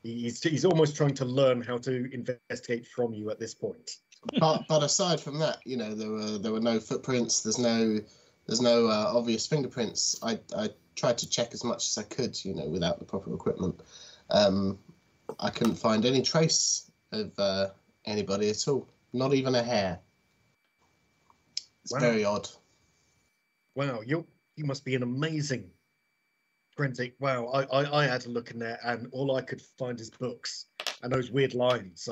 He's almost trying to learn how to investigate from you at this point. But aside from that, there were no footprints. There's no obvious fingerprints. I tried to check as much as I could, without the proper equipment. I couldn't find any trace of anybody at all. Not even a hair. It's very odd. Wow, you must be an amazing forensic. Wow, I had a look in there, and all I could find is books and those weird lines.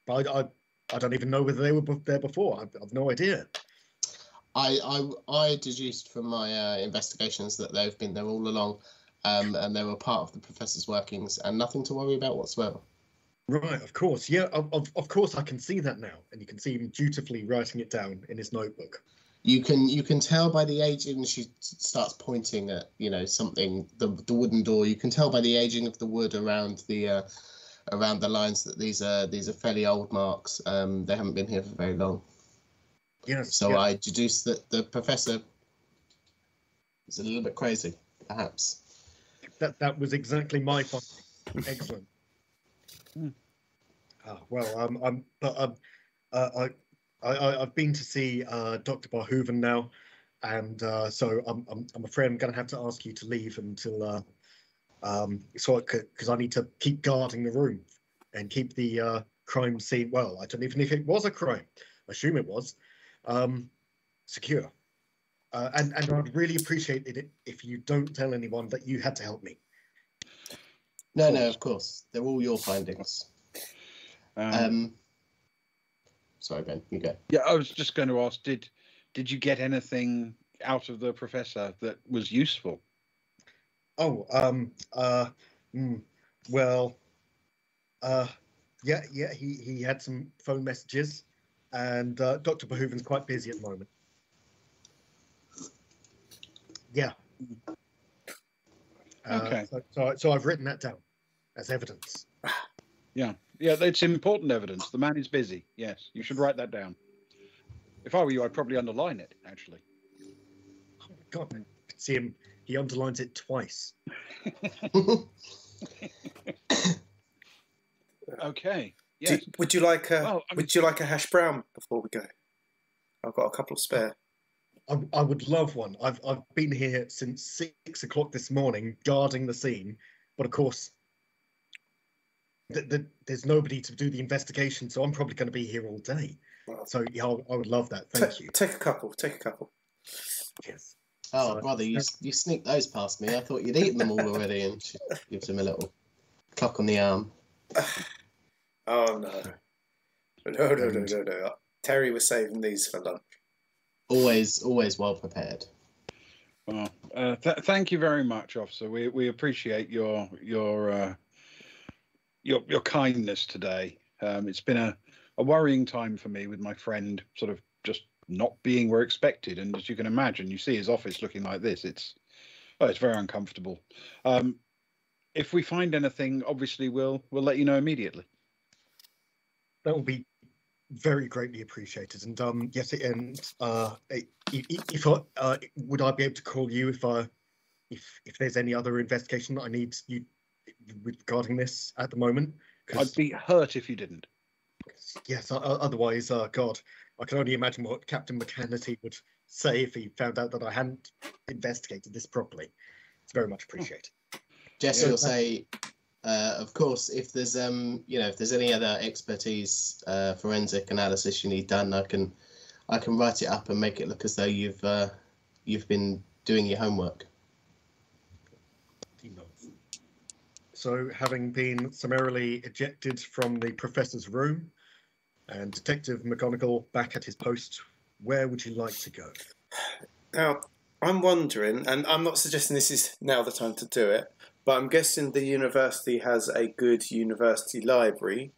But I don't even know whether they were there before. I've no idea. I deduced from my investigations that they've been there all along, and they were part of the professor's workings, and nothing to worry about whatsoever. Right, of course. Yeah, of course I can see that now, and you can see him dutifully writing it down in his notebook. You can tell by the aging. She starts pointing at something, the wooden door. You can tell by the aging of the wood around the lines that these are fairly old marks. They haven't been here for very long. Yes. So I deduced that the professor is a little bit crazy, perhaps. That was exactly my finding. Excellent. I've been to see Dr. Barhoeven now, and so I'm afraid I'm going to have to ask you to leave until because I need to keep guarding the room and keep the crime scene. Well, I don't even know if it was a crime. I assume it was secure. And I'd really appreciate it if you don't tell anyone that you had to help me. No, of course. They're all your findings. Sorry, Ben, you go. Yeah, I was just going to ask, did you get anything out of the professor that was useful? Oh, he had some phone messages, and Dr. Barhoeven's quite busy at the moment. Yeah. Okay. So I've written that down as evidence. Yeah, it's important evidence. The man is busy. Yes, you should write that down. If I were you, I'd probably underline it, actually. Oh, my God, man. See him, he underlines it twice. Okay. Yes. Would you like a hash brown before we go? I've got a couple of spare. I would love one. I've been here since 6 o'clock this morning, guarding the scene, but of course, there's nobody to do the investigation, so I'm probably going to be here all day. Well, so yeah, I would love that. Thank you. Take a couple. Yes. Oh, brother, you sneaked those past me. I thought you'd eaten them all already, and she gives him a little clock on the arm. Oh no. No. Terry was saving these for lunch. Always well prepared. Well, thank you very much, officer. We appreciate your kindness today. It's been a worrying time for me with my friend sort of just not being where expected, and as you can imagine, you see his office looking like this. It's very uncomfortable. If we find anything, obviously we'll let you know immediately. That will be very greatly appreciated. And yes, and if would I be able to call you if there's any other investigation that I need you regarding this at the moment? I'd be hurt if you didn't. Yes. Otherwise, God, I can only imagine what Captain McCanity would say if he found out that I hadn't investigated this properly. It's very much appreciated. Jesse will say, of course, if there's if there's any other expertise, forensic analysis you need done, I can write it up and make it look as though you've been doing your homework. So, having been summarily ejected from the professor's room and Detective McGonagall back at his post, where would you like to go? Now, I'm wondering, and I'm not suggesting this is now the time to do it, but I'm guessing the university has a good university library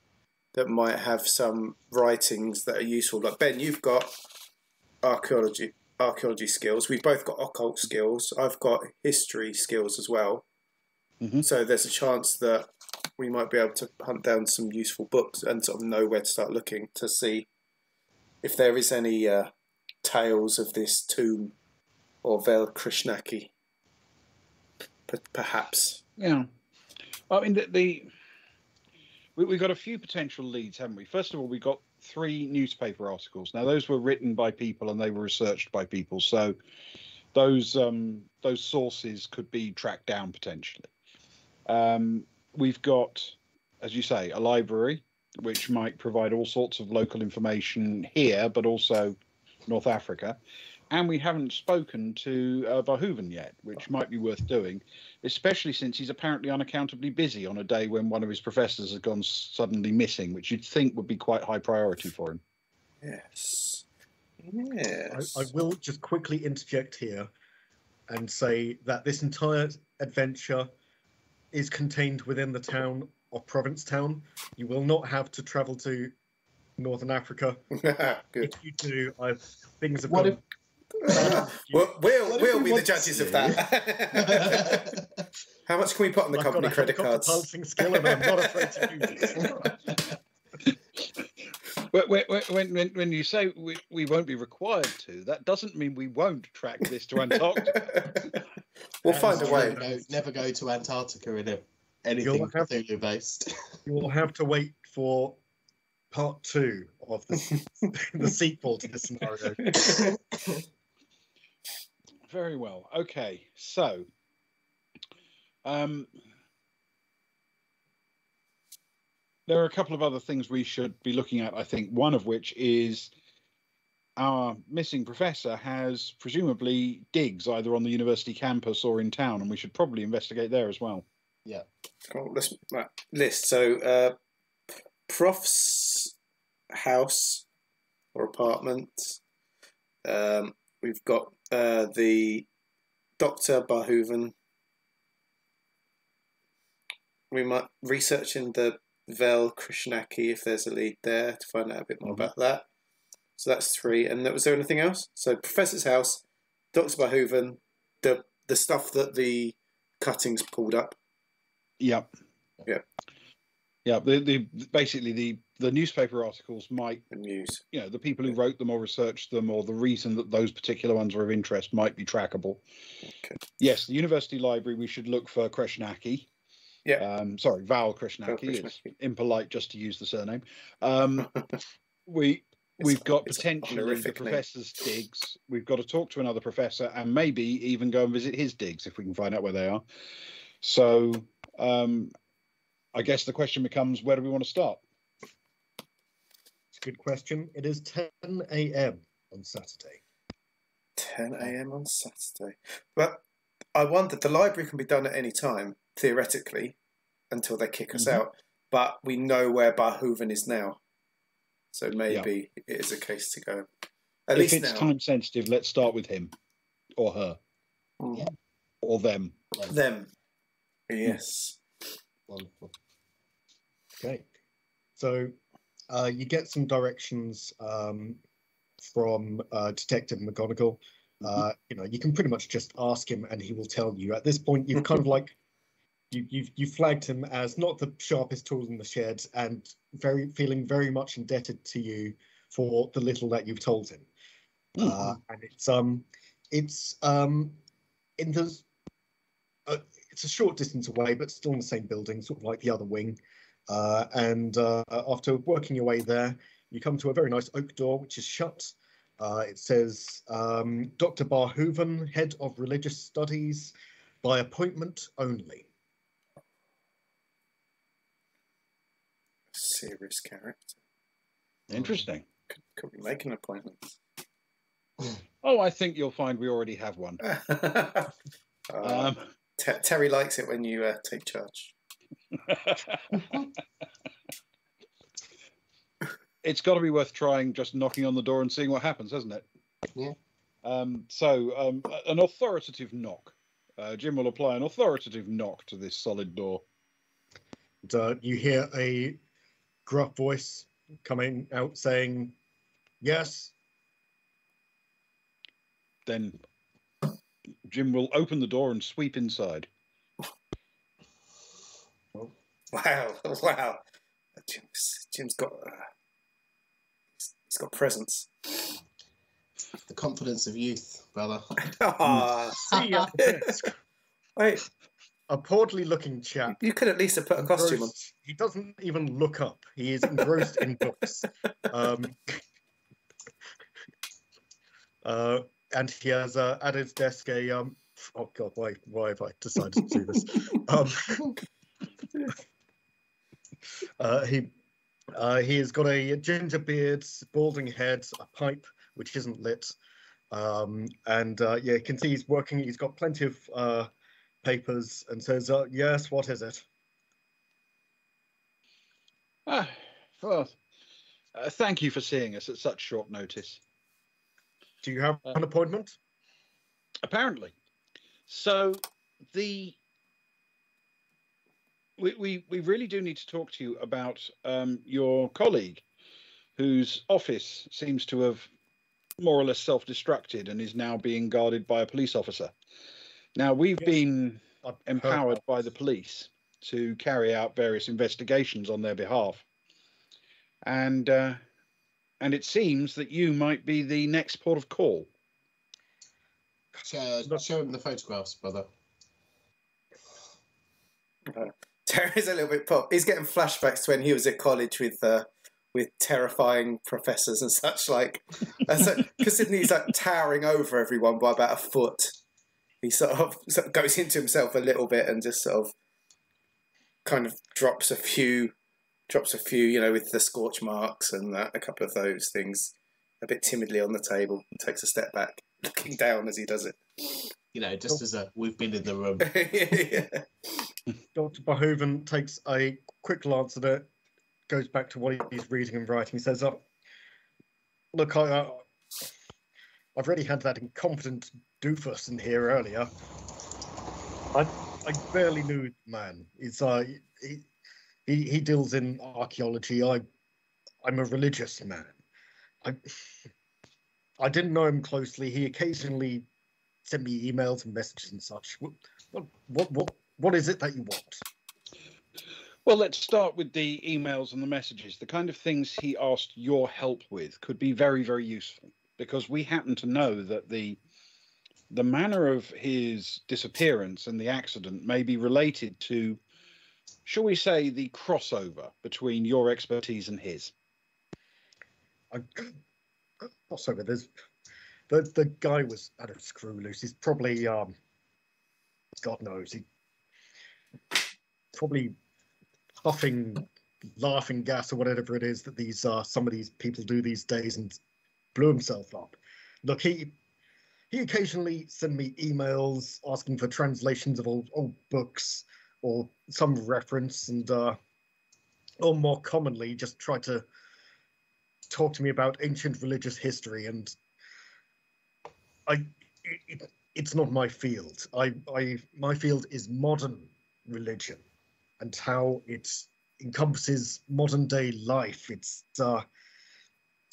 that might have some writings that are useful. Like, Ben, you've got archaeology skills. We've both got occult skills. I've got history skills as well. Mm-hmm. So there's a chance that we might be able to hunt down some useful books and sort of know where to start looking to see if there is any tales of this tomb or Vel Krishnaki. Perhaps. Yeah. I mean, we've got a few potential leads, haven't we? First of all, we got 3 newspaper articles. Now, those were written by people and they were researched by people. So those sources could be tracked down potentially. We've got, as you say, a library, which might provide all sorts of local information here, but also North Africa. And we haven't spoken to Verhoeven yet, which might be worth doing, especially since he's apparently unaccountably busy on a day when one of his professors has gone suddenly missing, which you'd think would be quite high priority for him. Yes. I will just quickly interject here and say that this entire adventure is contained within the town of Provincetown. You will not have to travel to Northern Africa. Good. If you do, things have What gone... We'll be the judges of that. How much can we put on the company credit cards? I've got a pulsing skill and I'm not afraid to use it. When you say we won't be required to, that doesn't mean we won't track this to Antarctica. We'll find a way. Never go to Antarctica in anything Cthulhu based. You will have to wait for part 2 of the sequel to this scenario. Very well. Okay, so there are a couple of other things we should be looking at, I think, one of which is our missing professor has presumably digs either on the university campus or in town, and we should probably investigate there as well. Yeah. Cool. Let's list. So, Prof's house or apartment. We've got the Dr. Verhoeven. We might research in the Vel Krishnaki if there's a lead there to find out a bit more about that. So that's 3. And was there anything else? So Professor's house, Dr. Verhoeven, the stuff that the cuttings pulled up. Yep. Yeah. Yeah. Basically the newspaper articles might, the news. The people who wrote them or researched them or the reason that those particular ones are of interest might be trackable. Okay. Yes, the university library, we should look for Krishnaki. Yeah. Sorry, Val Krishnaki. It's impolite just to use the surname. We've got potentially the professor's digs. We've got to talk to another professor and maybe even go and visit his digs if we can find out where they are. So I guess the question becomes, where do we want to start? It's a good question. It is 10 a.m. on Saturday. 10 a.m. on Saturday. But I wondered, the library can be done at any time, theoretically, until they kick us out. But we know where Verhoeven is now. So maybe it is a case to go. At If least it's now. time sensitive, let's start with him or her Yeah. or them. Them. Yes. Wonderful. Okay. So you get some directions from Detective McGonagall. You can pretty much just ask him and he will tell you. At this point, you've kind of like you flagged him as not the sharpest tool in the shed and feeling very much indebted to you for the little that you've told him. And it's a short distance away, but still in the same building, sort of like the other wing. And after working your way there, you come to a very nice oak door, which is shut. It says, Dr. Barhooven, Head of Religious Studies, by appointment only. Serious character. Interesting. Could we make an appointment? Oh, I think you'll find we already have one. Terry likes it when you take charge. It's got to be worth trying, just knocking on the door and seeing what happens, hasn't it? Yeah. An authoritative knock. Jim will apply an authoritative knock to this solid door. And, you hear a gruff voice coming out saying, "Yes." Then Jim will open the door and sweep inside. Wow. Jim's got he's got presence. The confidence of youth, brother. See ya. Wait, A portly looking chap. you could at least have put a costume on. He doesn't even look up. He is engrossed in books. And he has at his desk a oh god, why have I decided to do this? He has got a ginger beard, balding head, a pipe which isn't lit, and you can see he's working. He's got plenty of papers, and says, "Yes, what is it?" Thank you for seeing us at such short notice. Do you have an appointment? Apparently. So we really do need to talk to you about your colleague, whose office seems to have more or less self-destructed and is now being guarded by a police officer. Now, we've been empowered by the police to carry out various investigations on their behalf. And it seems that you might be the next port of call. Show him the photographs, brother. Terry's a little bit pop. He's getting flashbacks to when he was at college with terrifying professors and such like. Because Sydney's like towering over everyone by about a foot. He sort of goes into himself a little bit and just sort of kind of drops a few, with the scorch marks and a couple of those things a bit timidly on the table. Takes a step back, looking down as he does it. Just as we've been in the room. Yeah. Dr. Barhooven takes a quick glance at it, goes back to what he's reading and writing, says, "Look, I've already had that incompetent doofus in here earlier. I barely knew the man. He deals in archaeology. I'm a religious man. I didn't know him closely. He occasionally sent me emails and messages and such. What is it that you want?" Well, let's start with the emails and the messages. The kind of things he asked your help with could be very, very useful, because we happen to know that the manner of his disappearance and the accident may be related to, shall we say, the crossover between your expertise and his. Crossover. There's the guy was at a screw loose. He's probably God knows, he probably puffing laughing gas or whatever it is that these some of these people do these days, and blew himself up. Look, he occasionally send me emails asking for translations of old books or some reference, and or more commonly just try to talk to me about ancient religious history, and it's not my field. My field is modern religion and how it encompasses modern day life.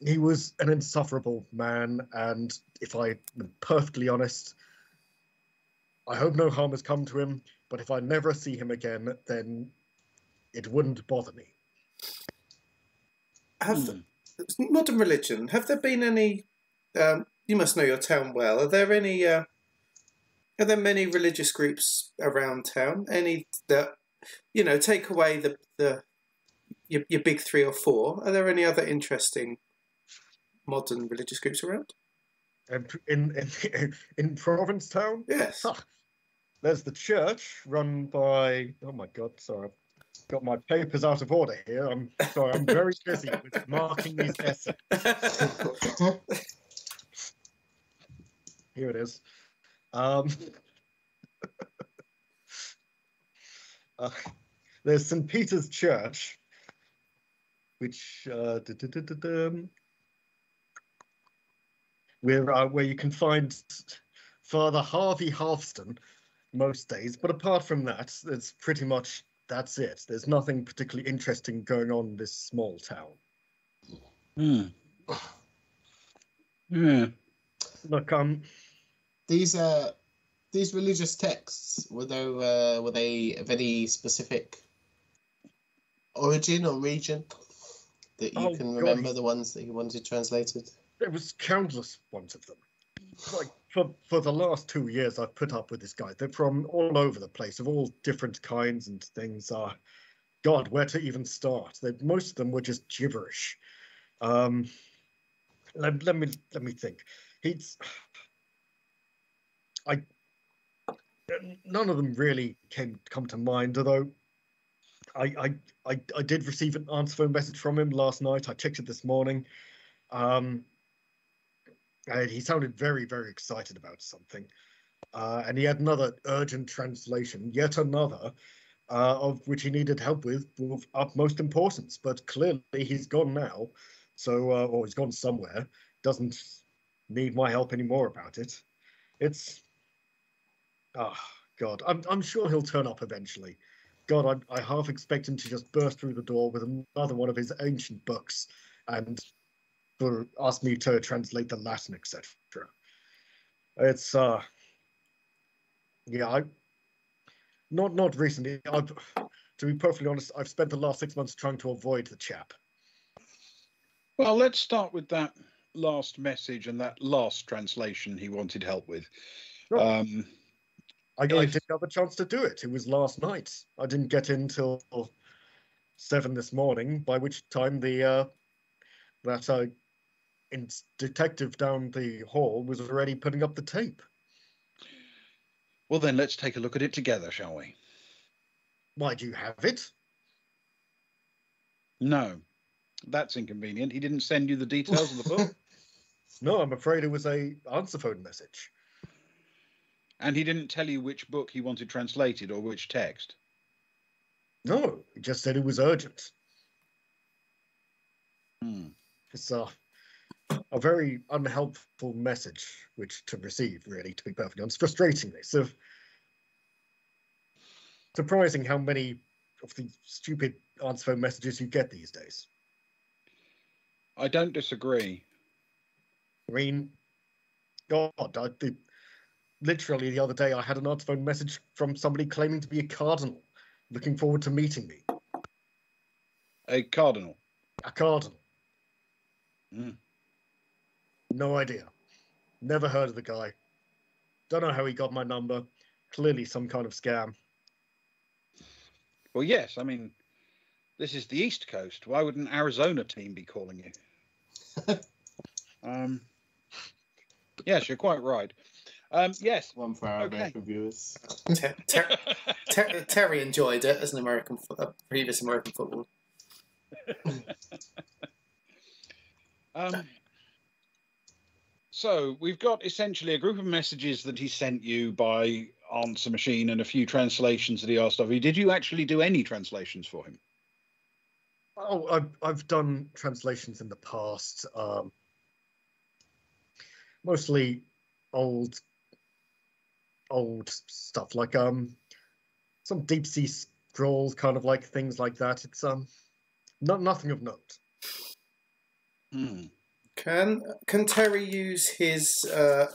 He was an insufferable man, and if I'm perfectly honest, I hope no harm has come to him, but if I never see him again, then it wouldn't bother me. Modern religion, have there been any, you must know your town well, are there many religious groups around town? Any that, take away your big 3 or 4, are there any other interesting modern religious groups around? In Provincetown? Yes. There's the church run by, oh my God, sorry, I've got my papers out of order here. I'm sorry, I'm very busy with marking these essays. Here it is. There's St. Peter's Church, which where you can find Father Harvey Halfston most days, but apart from that, that's it. There's nothing particularly interesting going on in this small town. Yeah. Look, these religious texts, were they of any specific origin or region that you can remember? The ones that you wanted translated? There was countless ones of them. Like for the last 2 years, I've put up with this guy. They're from all over the place, of all different kinds and things. God, where to even start? Most of them were just gibberish. Let me think. None of them really come to mind, although I did receive an answer phone message from him last night. I checked it this morning. He sounded very, very excited about something. And he had another urgent translation, yet another, of which he needed help with of utmost importance. But clearly he's gone now, or he's gone somewhere. Doesn't need my help anymore about it. It's... God, I'm sure he'll turn up eventually. God, I half expect him to just burst through the door with another one of his ancient books and ask me to translate the Latin, etc. It's not recently. To be perfectly honest, I've spent the last 6 months trying to avoid the chap. Well, let's start with that last message and that last translation he wanted help with. Sure. I didn't have a chance to do it. It was last night. I didn't get in till 7 this morning, by which time that detective down the hall was already putting up the tape. Well, then let's take a look at it together, shall we? Why, do you have it? No, that's inconvenient. He didn't send you the details of the book? No, I'm afraid it was a answer phone message. And he didn't tell you which book he wanted translated or which text? No, he just said it was urgent. It's a very unhelpful message to receive, really, to be perfectly honest. Frustratingly. So surprising how many of the stupid answer phone messages you get these days. I don't disagree. I mean, God, literally the other day I had an answer phone message from somebody claiming to be a cardinal, looking forward to meeting me. A cardinal? A cardinal. Mm. No idea. Never heard of the guy. Don't know how he got my number. Clearly some kind of scam. Well, yes, I mean, this is the East Coast. Why would an Arizona team be calling you? Yes, you're quite right. Yes. One for our American viewers. Terry enjoyed it as an previous American football. So we've got essentially a group of messages that he sent you by answer machine and a few translations that he asked of you. Did you actually do any translations for him? Oh, I've done translations in the past, mostly old stuff, like some deep sea scrolls, kind of like things like that. It's nothing of note. Hmm. Can Terry use his sort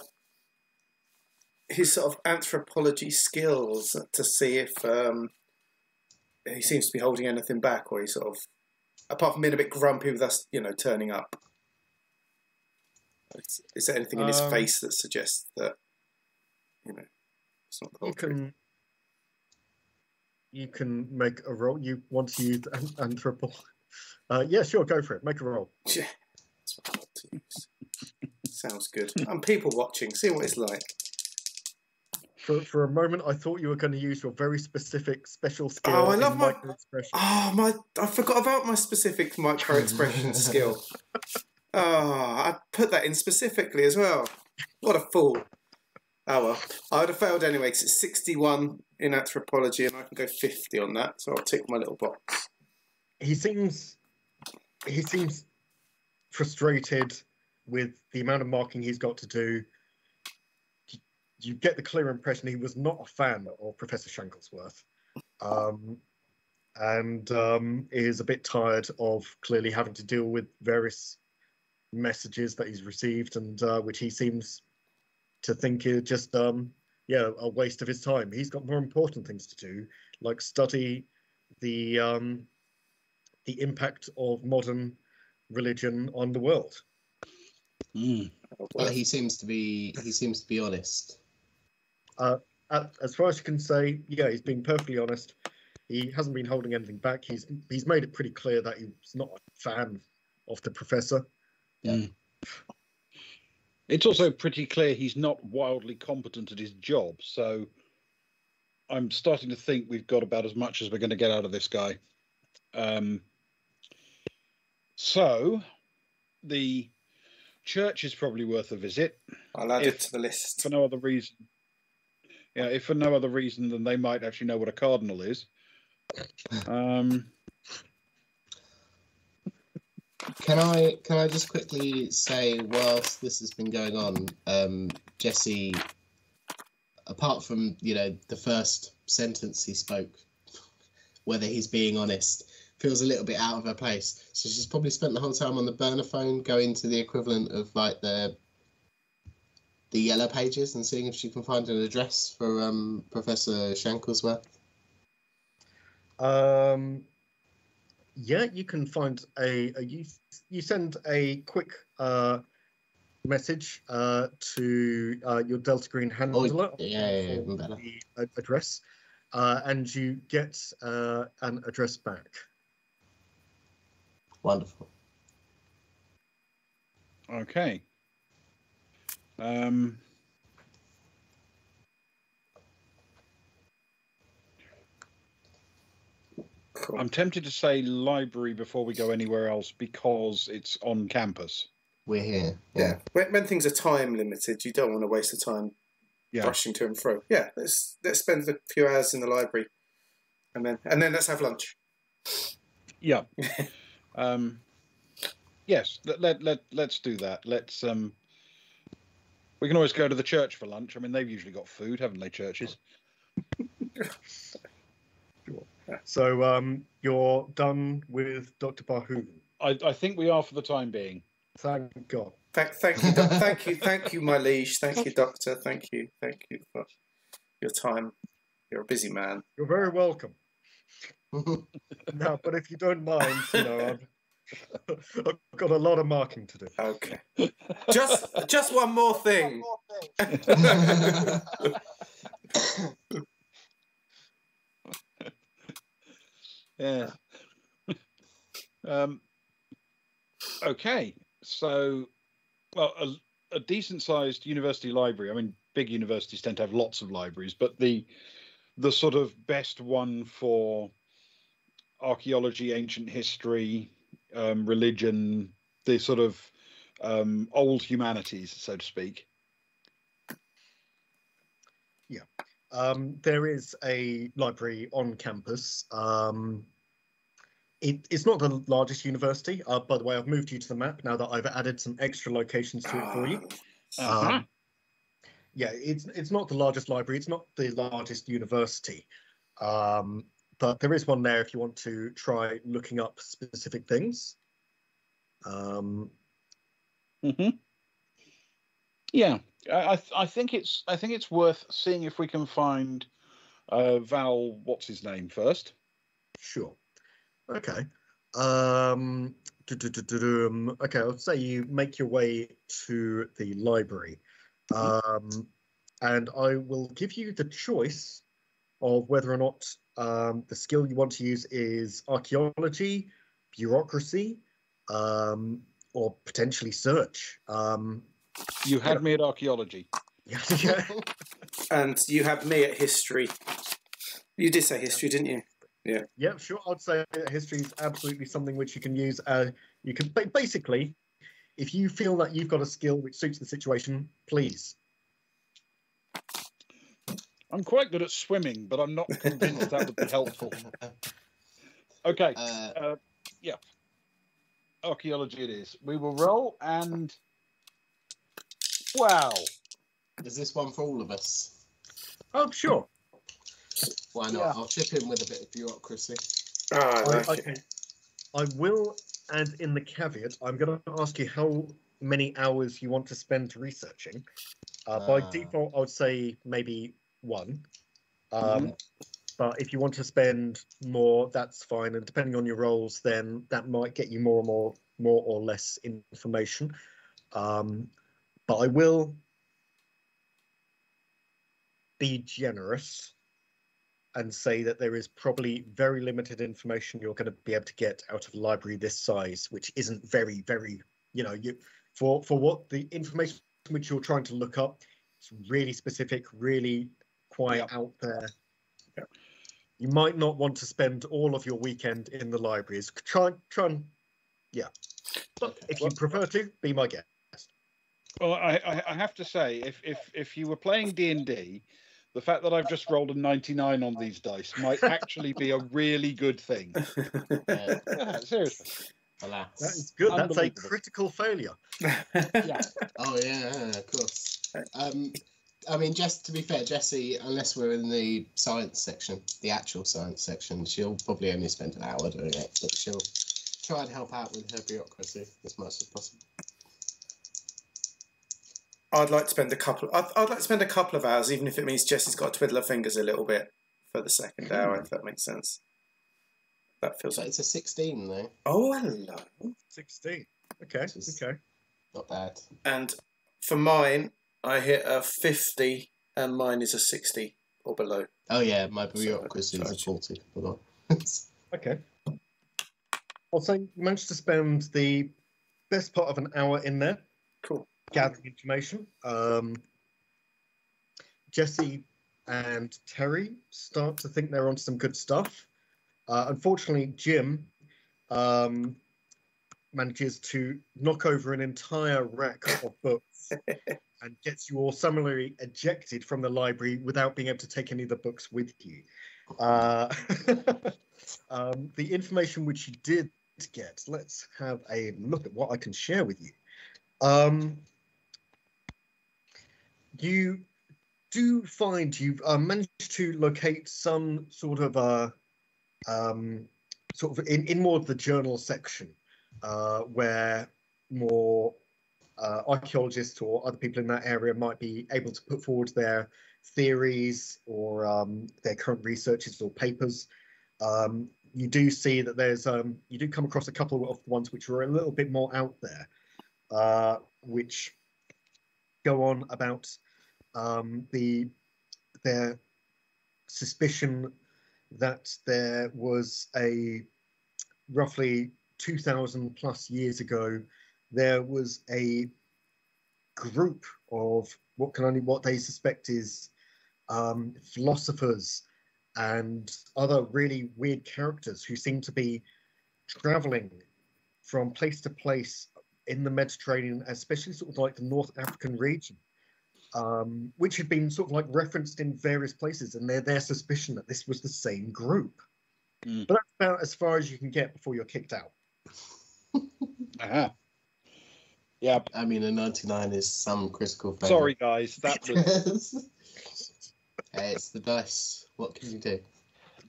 of anthropology skills to see if he seems to be holding anything back, or he sort of, apart from being a bit grumpy with us, turning up? Is there anything in his face that suggests that, it's not the whole truth? You can make a roll. You want to use anthropology? Yeah, sure, go for it. Make a roll. Yeah, that's what I want to use. Sounds good. I'm people watching. See what it's like. For a moment, I thought you were going to use your very specific special skill. Oh, I love my micro-expression. I forgot about my specific micro expression skill. I put that in specifically as well. What a fool! Oh well, I would have failed anyway because it's 61 in anthropology, and I can go 50 on that. So I'll tick my little box. He seems frustrated with the amount of marking he's got to do. You get the clear impression he was not a fan of Professor Shanklesworth, and is a bit tired of clearly having to deal with various messages that he's received, and which he seems to think are just a waste of his time. He's got more important things to do, like study the impact of modern religion on the world. Mm. Well, he seems to be honest. As far as you can say, yeah, he's being perfectly honest. He hasn't been holding anything back. He's made it pretty clear that he's not a fan of the professor. Yeah. It's also pretty clear he's not wildly competent at his job. So I'm starting to think we've got about as much as we're going to get out of this guy. So the church is probably worth a visit. I'll add it to the list. For no other reason. Yeah, if for no other reason than they might actually know what a cardinal is. Can I just quickly say, whilst this has been going on, Jesse, apart from the first sentence he spoke, whether he's being honest, feels a little bit out of her place. So she's probably spent the whole time on the burner phone, going to the equivalent of like the yellow pages and seeing if she can find an address for Professor Shanklesworth. Yeah, you can find you send a quick message to your Delta Green handler. Even better. The address, and you get an address back. Wonderful. Okay. Cool. I'm tempted to say library before we go anywhere else because it's on campus. We're here. Yeah. When things are time limited, you don't want to waste the time rushing to and fro. Yeah, let's spend a few hours in the library, and then let's have lunch. Yeah. Yes. Let's do that. Let's. We can always go to the church for lunch. I mean, they've usually got food, haven't they? Churches. So you're done with Dr. Barhoven? I think we are for the time being. Thank God. Thank you, thank you, my liege. Thank you, Doctor. Thank you for your time. You're a busy man. You're very welcome. Now, but if you don't mind, I've got a lot of marking to do. Okay. Just one more thing. Yeah. Okay. So, well, a decent-sized university library. I mean, big universities tend to have lots of libraries, but the sort of best one for archaeology, ancient history, religion, the sort of old humanities, so to speak. Yeah. There is a library on campus. It's not the largest university. By the way, I've moved you to the map now that I've added some extra locations to it for you. Uh-huh. Yeah, it's not the largest library. It's not the largest university. But there is one there if you want to try looking up specific things. Yeah, I think it's worth seeing if we can find Val. What's his name first? Sure. Okay. Okay, I'll say you make your way to the library. And I will give you the choice of whether or not the skill you want to use is archaeology, bureaucracy, or potentially search. You had me at archaeology. Yeah. And you had me at history. You did say history, didn't you? Yeah. Yeah, sure. I'd say that history is absolutely something which you can use. You can basically, if you feel that you've got a skill which suits the situation, please. I'm quite good at swimming, but I'm not convinced that would be helpful. Okay. Yeah. Archaeology it is. We will roll and... Wow. Is this one for all of us? Oh, sure. Why not? Yeah. I'll chip in with a bit of bureaucracy. Okay. I will add in the caveat. I'm going to ask you how many hours you want to spend researching. By default, I would say maybe 1. But if you want to spend more, that's fine. And depending on your roles, then that might get you more or less information. But I will be generous and say that there is probably very limited information you're going to be able to get out of a library this size, which isn't very, for what the information which you're trying to look up, it's really specific, really quite out there. Yeah. You might not want to spend all of your weekend in the libraries. Try and, yeah. But if you prefer to, be my guest. Well, I have to say, if you were playing D&D, the fact that I've just rolled a 99 on these dice might actually be a really good thing. Yeah, seriously. Alas. That is good. That's a critical failure. Yeah. Oh, yeah, of course. I mean, just to be fair, Jessie, unless we're in the science section, the actual science section, she'll probably only spend an hour doing it, but she'll try and help out with her bureaucracy as much as possible. I'd like to spend a couple. I'd like to spend a couple of hours, even if it means Jessie's got to twiddle her fingers a little bit for the second hour, if that makes sense. That feels like it's a 16 though. Oh, hello. 16. Okay. Okay. Not bad. And for mine, I hit a 50, and mine is a 60 or below. Oh yeah, my bureaucracy is a 40. Okay. I'll say you managed to spend the best part of an hour in there. Cool. Gathering information. Jessie and Terry start to think they're onto some good stuff. Unfortunately, Jim manages to knock over an entire rack of books and gets you all summarily ejected from the library without being able to take any of the books with you. The information which you did get, let's have a look at what I can share with you. You do find you've managed to locate some sort of in more of the journal section where more archaeologists or other people in that area might be able to put forward their theories or their current researches or papers. You do see that there's you do come across a couple of ones which are a little bit more out there, which go on about their suspicion that there was a roughly 2,000 plus years ago, there was a group of what they suspect is philosophers and other really weird characters who seem to be traveling from place to place in the Mediterranean, especially sort of like the North African region, which had been sort of like referenced in various places, and their suspicion that this was the same group. Mm. But that's about as far as you can get before you're kicked out. Aha. Yeah. I mean, a 99 is some critical failure. Sorry, guys. That was Hey, it's the dice. What can you do?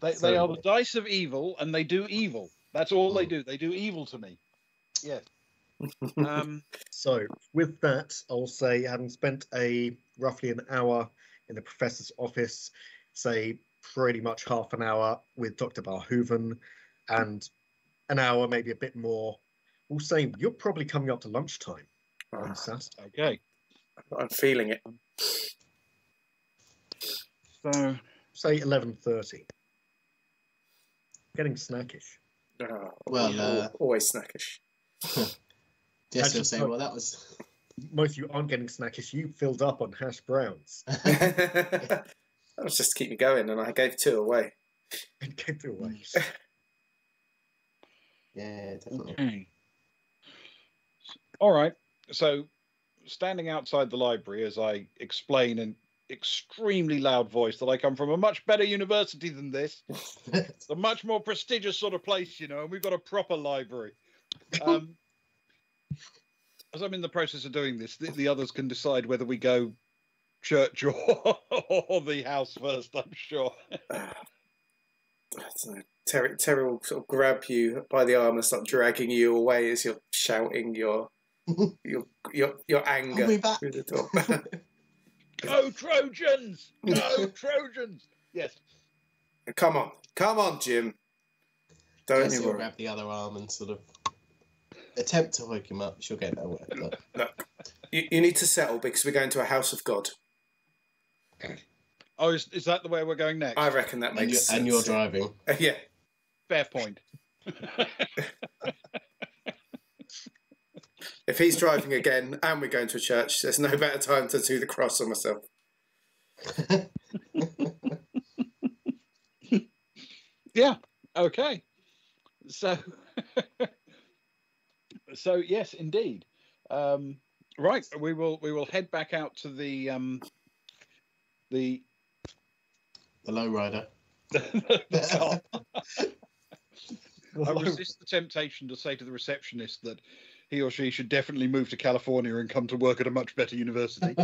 they are the dice of evil, and they do evil. That's all they do. They do evil to me. Yes. So with that, I'll say, having spent roughly an hour in the professor's office, say pretty much half an hour with Dr. Barhoeven, and an hour, maybe a bit more, we'll say you're probably coming up to lunchtime on Saturday. Okay. I'm feeling it. So Say 11:30. Getting snackish. Oh, Well, always snackish. Jess Actually, will say, no. well, that was... Most of you aren't getting snackish. You filled up on hash browns That was just to keep me going, and I gave 2 away. and gave it away. Yeah, definitely. okay. All right. So, standing outside the library as I explain in extremely loud voice that I come from a much better university than this, it's a much more prestigious sort of place, you know, and we've got a proper library. As I'm in the process of doing this, the others can decide whether we go church or the house first, I'm sure. Terry will sort of grab you by the arm and start dragging you away as you're shouting your anger Hold me back. through the door. Go Trojans! Go Trojans! Yes. Come on, Jim. Don't Jess you will worry. grab the other arm and sort of attempt to wake him up. She'll get nowhere. But... Look, you need to settle because we're going to a house of God. Oh, is that the way we're going next? I reckon that makes sense. And you're driving. Yeah. Fair point. If he's driving again and we're going to a church, there's no better time to do the cross on myself. Yeah. Okay. So, so yes, indeed. Right. We will head back out to the lowrider. the car. I resist the temptation to say to the receptionist that he or she should definitely move to California and come to work at a much better university,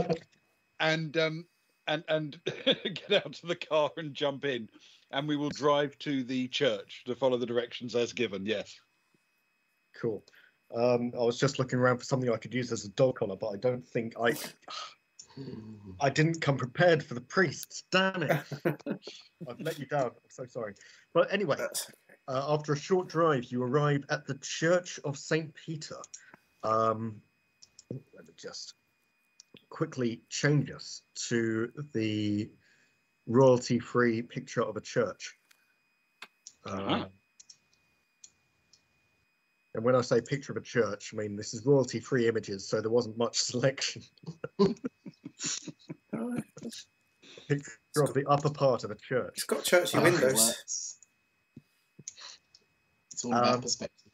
and get out to the car and jump in, and we will drive to the church to follow the directions as given. Yes. Cool. I was just looking around for something I could use as a dog collar, but I don't think I didn't come prepared for the priests. Damn it! I've let you down. I'm so sorry. But anyway, after a short drive, you arrive at the Church of St. Peter. Let me just quickly change us to the royalty-free picture of a church. And when I say picture of a church, I mean this is royalty-free images, so there wasn't much selection. Picture of the upper part of a church. It's got churchy windows. It's all about perspective.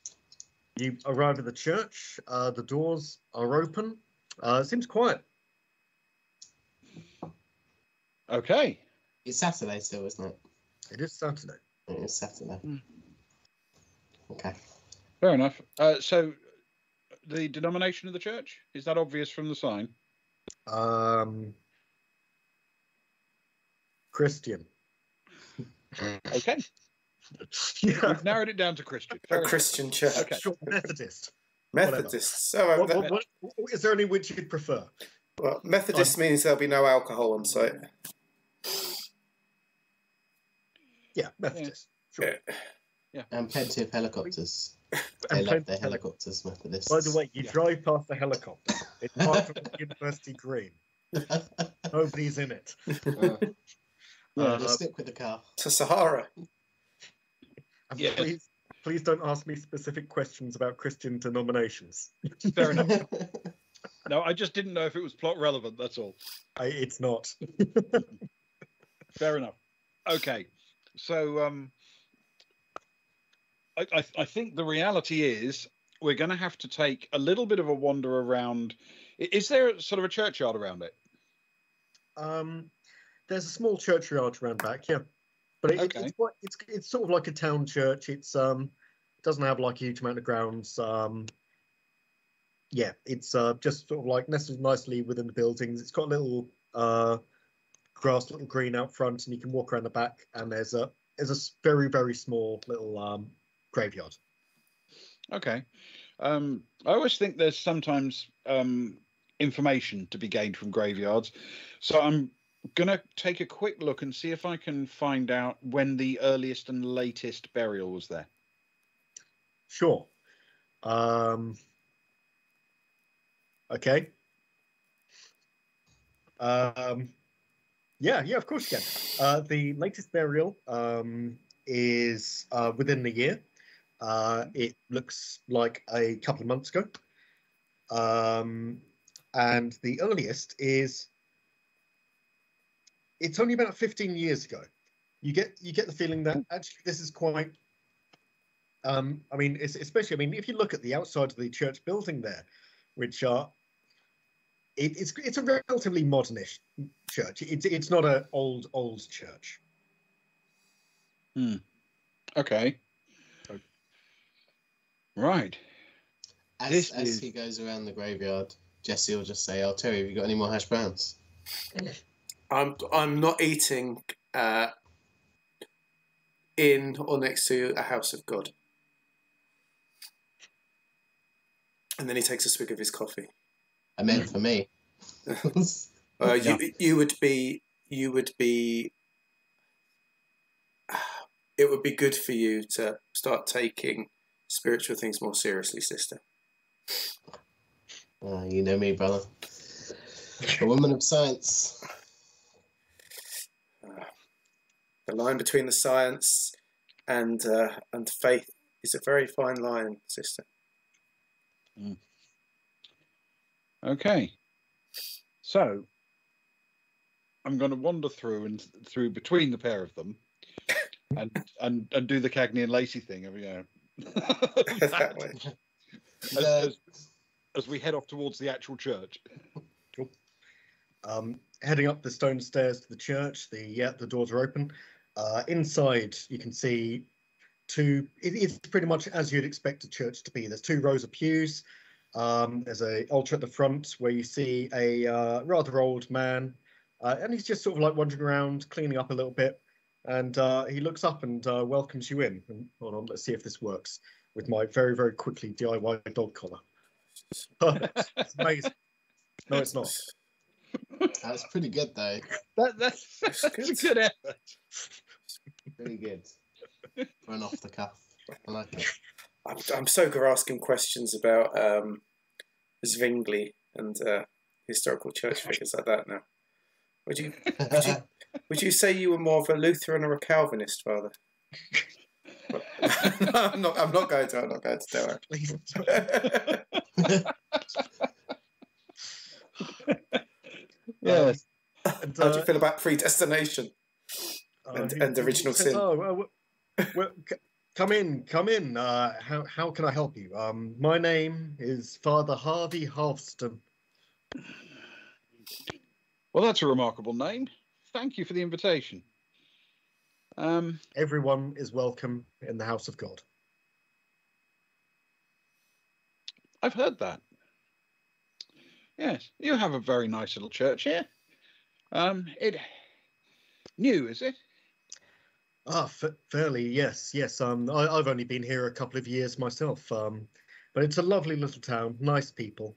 You arrive at the church. The doors are open. It seems quiet. Okay. It's Saturday still, isn't it? It is Saturday. It is Saturday. Okay. Fair enough. So, the denomination of the church, is that obvious from the sign? Christian. Okay. Yeah. We've narrowed it down to Christian. A Fair enough. Christian church. Okay. Sure, Methodist. Methodists. So, Is there any which you'd prefer? well, Methodist means there'll be no alcohol on site. Yeah, Methodist. Sure. Yeah. And plenty of helicopters. They And love plenty their of helicopters, Methodists. By the way, you drive past the helicopter. It's part of the University Green. Nobody's in it. Just stick with the car. To Sahara. And Yeah. please don't ask me specific questions about Christian denominations. Fair enough. No, I just didn't know if it was plot relevant, that's all. It's not. Fair enough. Okay. So, I think the reality is we're going to have to take a little bit of a wander around. Is there sort of a churchyard around it? There's a small churchyard around back, yeah. But Okay. it's sort of like a town church. It's doesn't have like a huge amount of grounds. Yeah, it's just sort of like nestled nicely within the buildings. It's got a little grass, little green out front, and you can walk around the back. And there's a very very small little graveyard. Okay. I always think there's sometimes information to be gained from graveyards. So I'm going to take a quick look and see if I can find out when the earliest and latest burial was there. Sure. Okay. Yeah, of course you can. The latest burial is within the year. It looks like a couple of months ago. And the earliest is, it's only about 15 years ago. You get the feeling that actually this is quite, I mean, if you look at the outside of the church building there, which it's a relatively modernish church. It's not an old church. Okay. Right. As he goes around the graveyard, Jesse will just say, "Oh, Terry, have you got any more hash browns?" I'm not eating in or next to a house of God. And then he takes a swig of his coffee. I meant for me. You would be. It would be good for you to start taking spiritual things more seriously, sister. You know me, brother. A woman of science. The line between the science and faith is a very fine line, sister. Okay. So I'm going to wander through between the pair of them, and do the Cagney and Lacey thing. That way. As we head off towards the actual church. Cool. Heading up the stone stairs to the church, the doors are open. Inside, you can see it's pretty much as you'd expect a church to be. There's 2 rows of pews. There's an altar at the front where you see a rather old man, and he's just sort of like wandering around, cleaning up a little bit. And he looks up and welcomes you in. And, hold on, let's see if this works with my very, very quickly DIY dog collar. It's amazing. No, it's not. That's pretty good, though. That's a good effort. Pretty good. Run off the cuff. I like it. I'm so good at asking questions about Zwingli and historical church figures like that now. Would you say you were more of a Lutheran or a Calvinist, Father? I'm not going to tell her. Please. Yes. And, How do you feel about predestination and original says, sin? "Oh, well, come in. How can I help you? My name is Father Harvey Halfston." Well, that's a remarkable name. Thank you for the invitation. Everyone is welcome in the house of God. I've heard that. Yes, you have a very nice little church here. It new, is it? Fairly, yes. I've only been here a couple of years myself, but it's a lovely little town, nice people,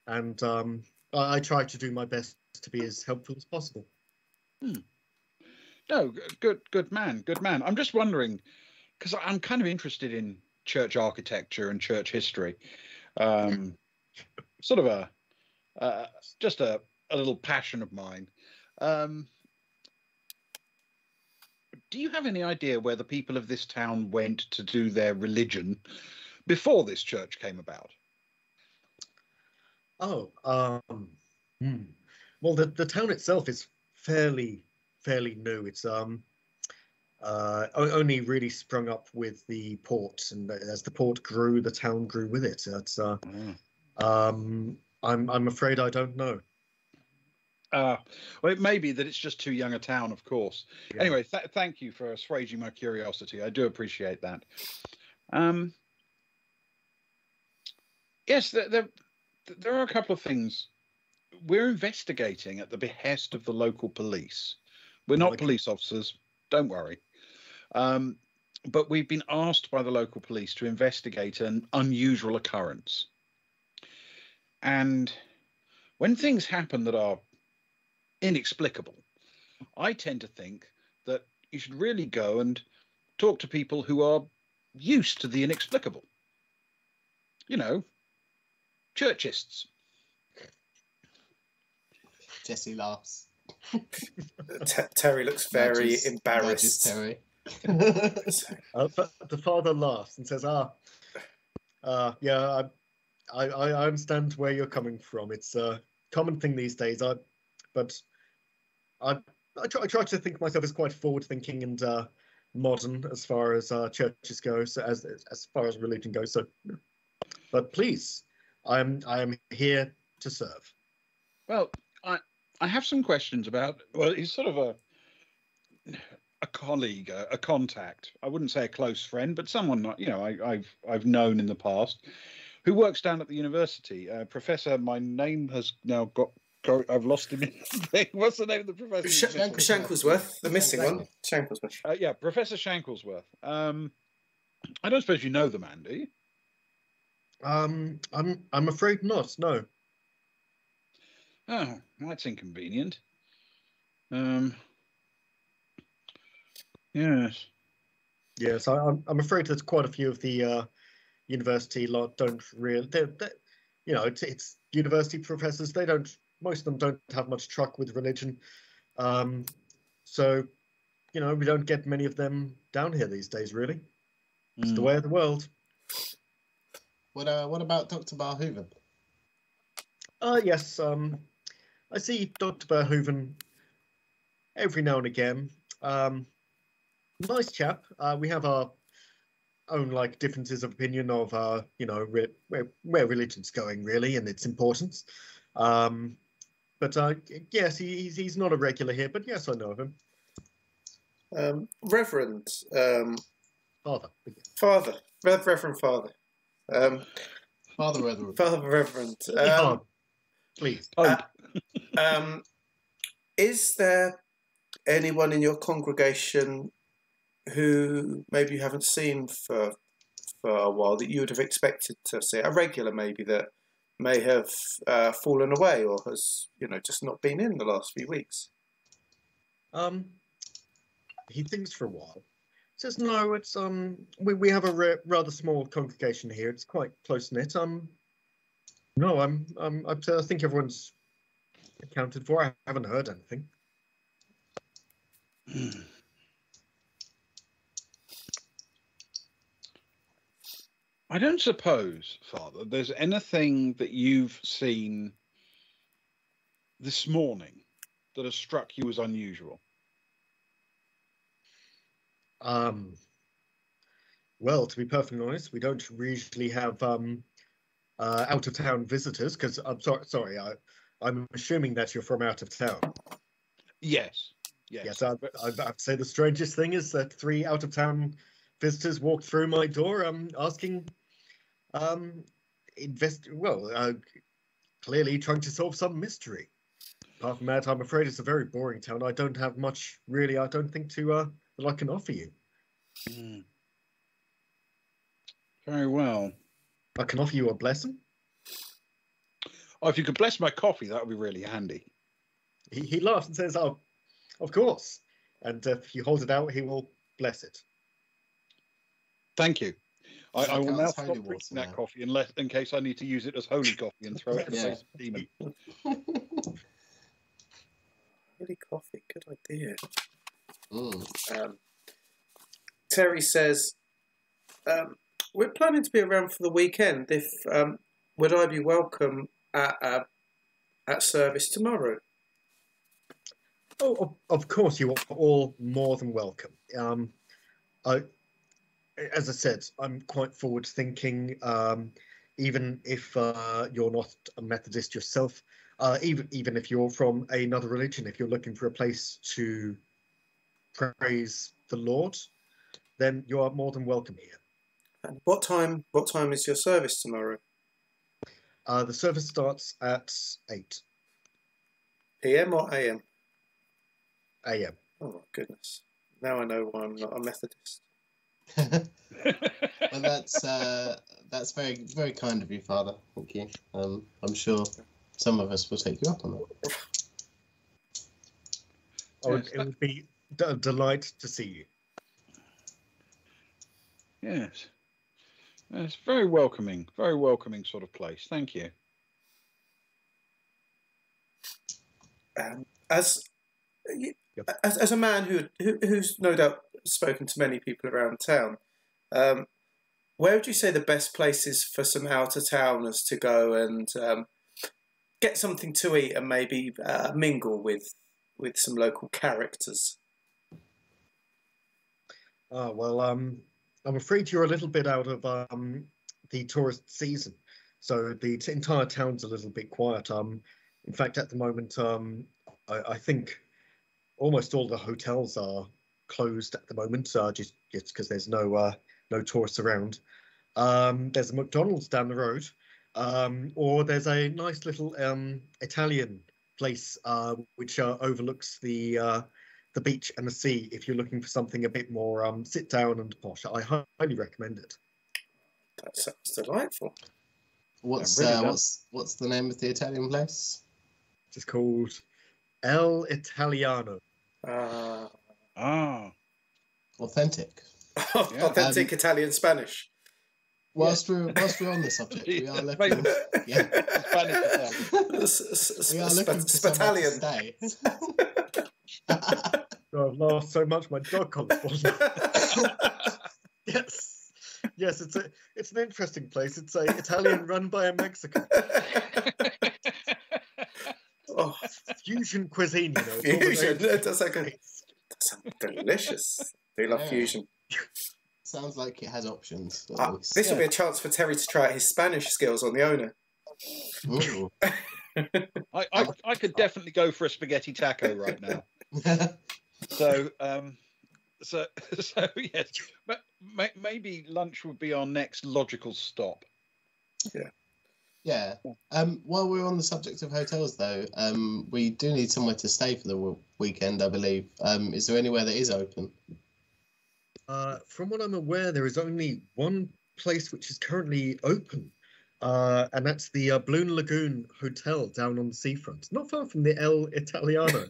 and I try to do my best to be as helpful as possible. No, good man. I'm just wondering, because I'm kind of interested in church architecture and church history. Sort of just a little passion of mine. Do you have any idea where the people of this town went to do their religion before this church came about? Well, the town itself is fairly new. It's only really sprung up with the port, and as the port grew, the town grew with it. It's I'm afraid I don't know. Well, it may be that it's just too young a town, of course. Yeah. Anyway, thank you for assuaging my curiosity. I do appreciate that. Yes, there are a couple of things. We're investigating at the behest of the local police. We're not police officers, don't worry. But we've been asked by the local police to investigate an unusual occurrence. And when things happen that are inexplicable, I tend to think that you should really go and talk to people who are used to the inexplicable. You know, churchists. Jesse laughs. Terry looks very Nudges embarrassed. Terry. But the father laughs and says, yeah, I understand where you're coming from. It's a common thing these days. But I try to think myself as quite forward-thinking and modern as far as churches go, so as far as religion goes. So, but please, I am here to serve. Well, I have some questions about. Well, he's sort of a colleague, a contact. I wouldn't say a close friend, but someone I've known in the past, who works down at the university. Professor, my name has now got. I've lost him. What's the name of the professor? Shanklesworth, the missing one. Shanklesworth. Yeah, Professor Shanklesworth. I don't suppose you know the man, do you? I'm afraid not. No. Oh, that's inconvenient. Yes. Yes, I'm afraid that quite a few of the university lot don't really. It's university professors. They don't. Most of them don't have much truck with religion. So, we don't get many of them down here these days. Really, it's the way of the world. What about Dr. Barhooven? Yes. I see Dr. Barhooven every now and again. Nice chap. We have our own differences of opinion of where religion's going really and its importance. But yes, he's not a regular here. But yes, I know of him. Reverend. Father. Reverend Father. Father Reverend. Father Reverend. Please. Is there anyone in your congregation who maybe you haven't seen for a while that you would have expected to see? A regular maybe that may have fallen away or has just not been in the last few weeks? He thinks for a while. Says no. It's we have a rather small congregation here. It's quite close knit. No, I think everyone's accounted for. I haven't heard anything. I don't suppose, Father, there's anything that you've seen this morning that has struck you as unusual. Well, to be perfectly honest, we don't usually have out of town visitors because I'm sorry. I'm assuming that you're from out of town. Yes. Yes. I have to say the strangest thing is that 3 out of town visitors walked through my door, asking, clearly trying to solve some mystery. Apart from that, I'm afraid it's a very boring town. I don't have much really. I don't think that I can offer you. Very well. I can offer you a blessing. Oh, if you could bless my coffee, that would be really handy. He laughs and says, "Oh, of course." And if you hold it out, he will bless it. Thank you. I will now stop holy drinking water that coffee in case I need to use it as holy coffee and throw it in the face of a demon. Holy coffee, good idea. Terry says, we're planning to be around for the weekend. If would I be welcome at service tomorrow? Oh, of course, you are all more than welcome. As I said, I'm quite forward-thinking. Even if you're not a Methodist yourself, Even if you're from another religion, if you're looking for a place to praise the Lord, then you are more than welcome here. And what time is your service tomorrow? The service starts at 8 PM or AM? a.m. Oh my goodness! Now I know why I'm not a Methodist. Well, that's very, very kind of you, Father. Thank you. I'm sure some of us will take you up on that. Oh, Yes, it would be a delight to see you. Yes. It's very welcoming sort of place. Thank you. As a man who's no doubt spoken to many people around town, where would you say the best places for some out-of-towners to go and get something to eat and maybe mingle with some local characters? Well, I'm afraid you're a little bit out of the tourist season, so the entire town's a little bit quiet. In fact, at the moment, I think almost all the hotels are closed at the moment, just because there's no tourists around. There's a McDonald's down the road, or there's a nice little Italian place which overlooks the beach and the sea. If you're looking for something a bit more sit down and posh, I highly recommend it. That sounds delightful. What's what's the name of the Italian place? It's called El Italiano. Authentic. Authentic Italian Spanish. Whilst we're on the subject, we are looking. Yeah, Spanish. we are looking for somewhere to stay. Oh, I've laughed so much my dog can't follow. Yes, it's an interesting place. It's a Italian run by a Mexican. Oh, fusion cuisine, you know. fusion. That sounds delicious. They love fusion. Sounds like it has options. This will be a chance for Terry to try out his Spanish skills on the owner. Ooh. I could definitely go for a spaghetti taco right now. So yes, but maybe lunch would be our next logical stop. Yeah. While we're on the subject of hotels, though, we do need somewhere to stay for the weekend, I believe. Is there anywhere that is open? From what I'm aware, there is only one place which is currently open, and that's the Balloon Lagoon Hotel down on the seafront, not far from the El Italiano.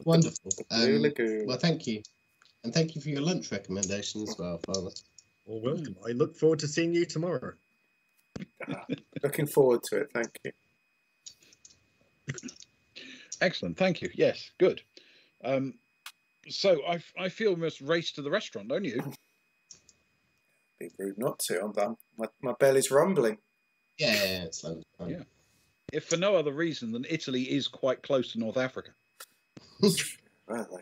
Wonderful. Blue Lagoon. Well, thank you. And thank you for your lunch recommendation as well, Father. Well, welcome. I look forward to seeing you tomorrow. Looking forward to it. Thank you. Excellent. Thank you. Yes, good. So I feel we must race to the restaurant, don't you? Be rude not to. My belly's rumbling. Yeah, it's lovely. Yeah. If for no other reason than Italy is quite close to North Africa. Well,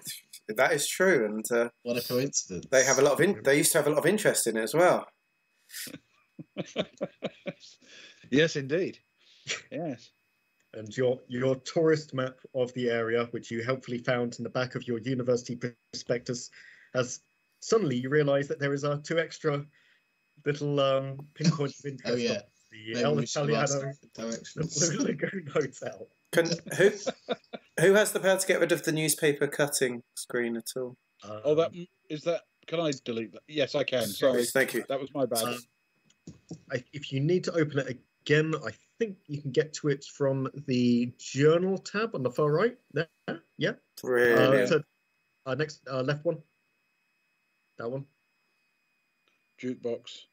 that is true, and what a coincidence! They have a lot of they used to have a lot of interest in it as well. Yes, indeed. Yes. And your tourist map of the area, which you helpfully found in the back of your university prospectus, has suddenly you realise that there is 2 extra little pinpoints of interest. Oh yeah, the El Italiano, the Blue Lagoon Hotel. Who has the power to get rid of the newspaper cutting screen at all? Can I delete that? Yes, I can. Sorry, thank you. That was my bad. If you need to open it again, I think you can get to it from the journal tab on the far right. There, yeah. Brilliant. Next left one. That one. Jukebox.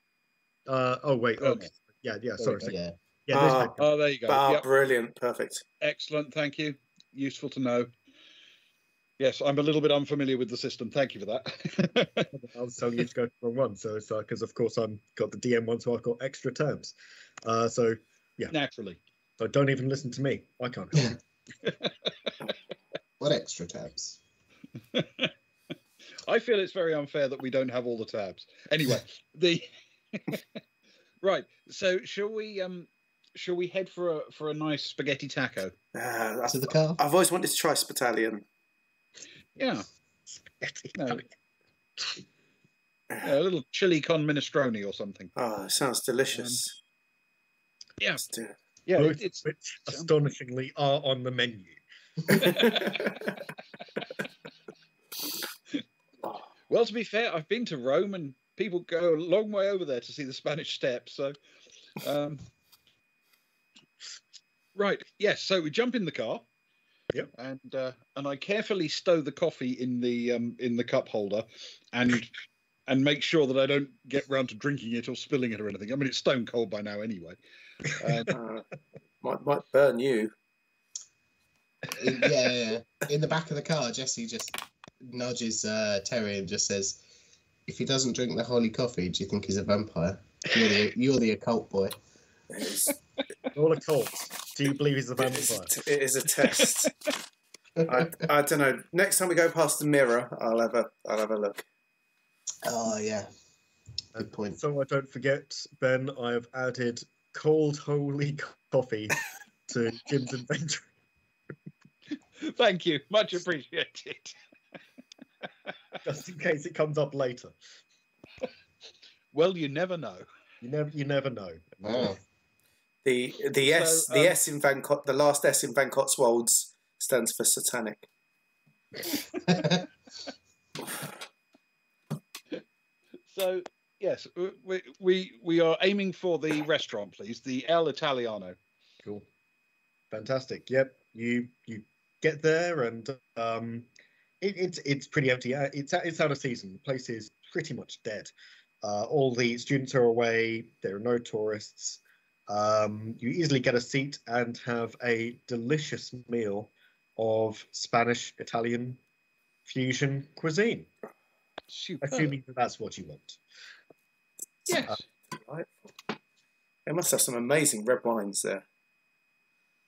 Oh wait. Oh, okay. Yeah. Sorry. Yeah. There you go. Yep. Brilliant. Perfect. Excellent. Thank you. Useful to know. Yes, I'm a little bit unfamiliar with the system. Thank you for that. I was telling you to go to the wrong one, so it's because of course I've got the DM one, so I've got extra tabs. So yeah, naturally. So don't even listen to me. I can't help you. What extra tabs? I feel it's very unfair that we don't have all the tabs. Anyway, right. So shall we shall we head for a nice spaghetti taco? To the car. I've always wanted to try Spitalian. Yeah, Spaghetti. No. A little chili con minestrone or something. Oh, it sounds delicious. Yeah, Let's do it. yeah. Both It's which astonishingly are on the menu. well, to be fair, I've been to Rome, and people go a long way over there to see the Spanish Steps. So, right, yes. So we jump in the car. Yep. And I carefully stow the coffee in the cup holder, and make sure that I don't get round to drinking it or spilling it or anything. I mean, it's stone cold by now anyway. Might burn you. Yeah. In the back of the car, Jesse just nudges Terry and just says, "If he doesn't drink the holy coffee, do you think he's a vampire? You're the occult boy." All occult. Do you believe he's a vampire? It is a test. I don't know. Next time we go past the mirror, I'll have a look. Oh yeah, good point. So I don't forget, Ben, I have added cold holy coffee to Jim's inventory. Thank you, much appreciated. Just in case it comes up later. Well, you never know. You never know. Wow. The S in the last S in Van Cotswolds stands for satanic. So yes, we are aiming for the restaurant, please. The El Italiano. Cool. Fantastic. Yep. You get there and it's pretty empty. It's out of season. The place is pretty much dead. All the students are away. There are no tourists. You easily get a seat and have a delicious meal of Spanish Italian fusion cuisine. Superb. Assuming that's what you want. Yes. They must have some amazing red wines there.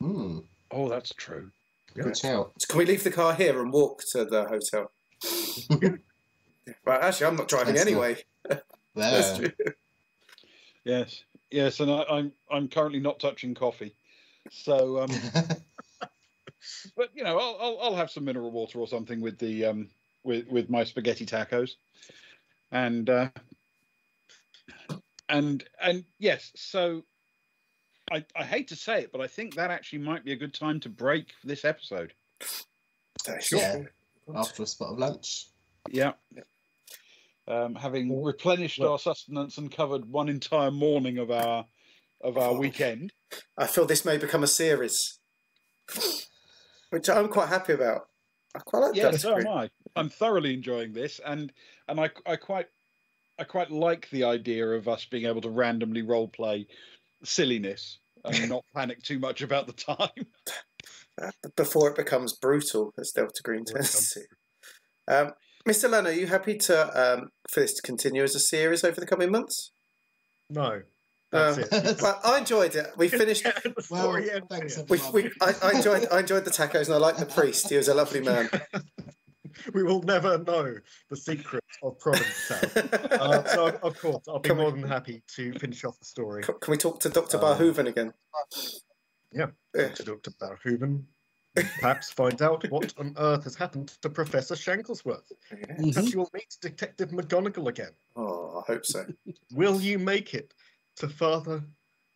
Mm, Oh, that's true. good shout. So can we leave the car here and walk to the hotel? But actually, I'm not driving Excellent. anyway. That's There. true. Yes, and I'm currently not touching coffee, so but you know I'll have some mineral water or something with the with my spaghetti tacos, and yes, so I hate to say it, but I think that actually might be a good time to break this episode. Yeah. After a spot of lunch. Yeah. Having replenished our sustenance and covered one entire morning of our weekend. I feel this may become a series, which I'm quite happy about. I quite like that. Yes, so am I. I'm thoroughly enjoying this, and I quite like the idea of us being able to randomly role play silliness and not panic too much about the time. Before it becomes brutal, as Delta Green tends to. Mr. Lennon, are you happy to for this to continue as a series over the coming months? No. That's it. Well, I enjoyed it. We finished. The Well, story ends thanks here. everyone. I enjoyed the tacos, and I liked the priest. He was a lovely man. We will never know the secret of Provincetown. So, of course, I'll be more than happy to finish off the story. Can we talk to Dr. Barhooven again? Yeah, to Dr. Barhooven. Perhaps find out what on earth has happened to Professor Shanklesworth. Perhaps you'll meet Detective McGonagall again. Oh, I hope so. Will you make it to Father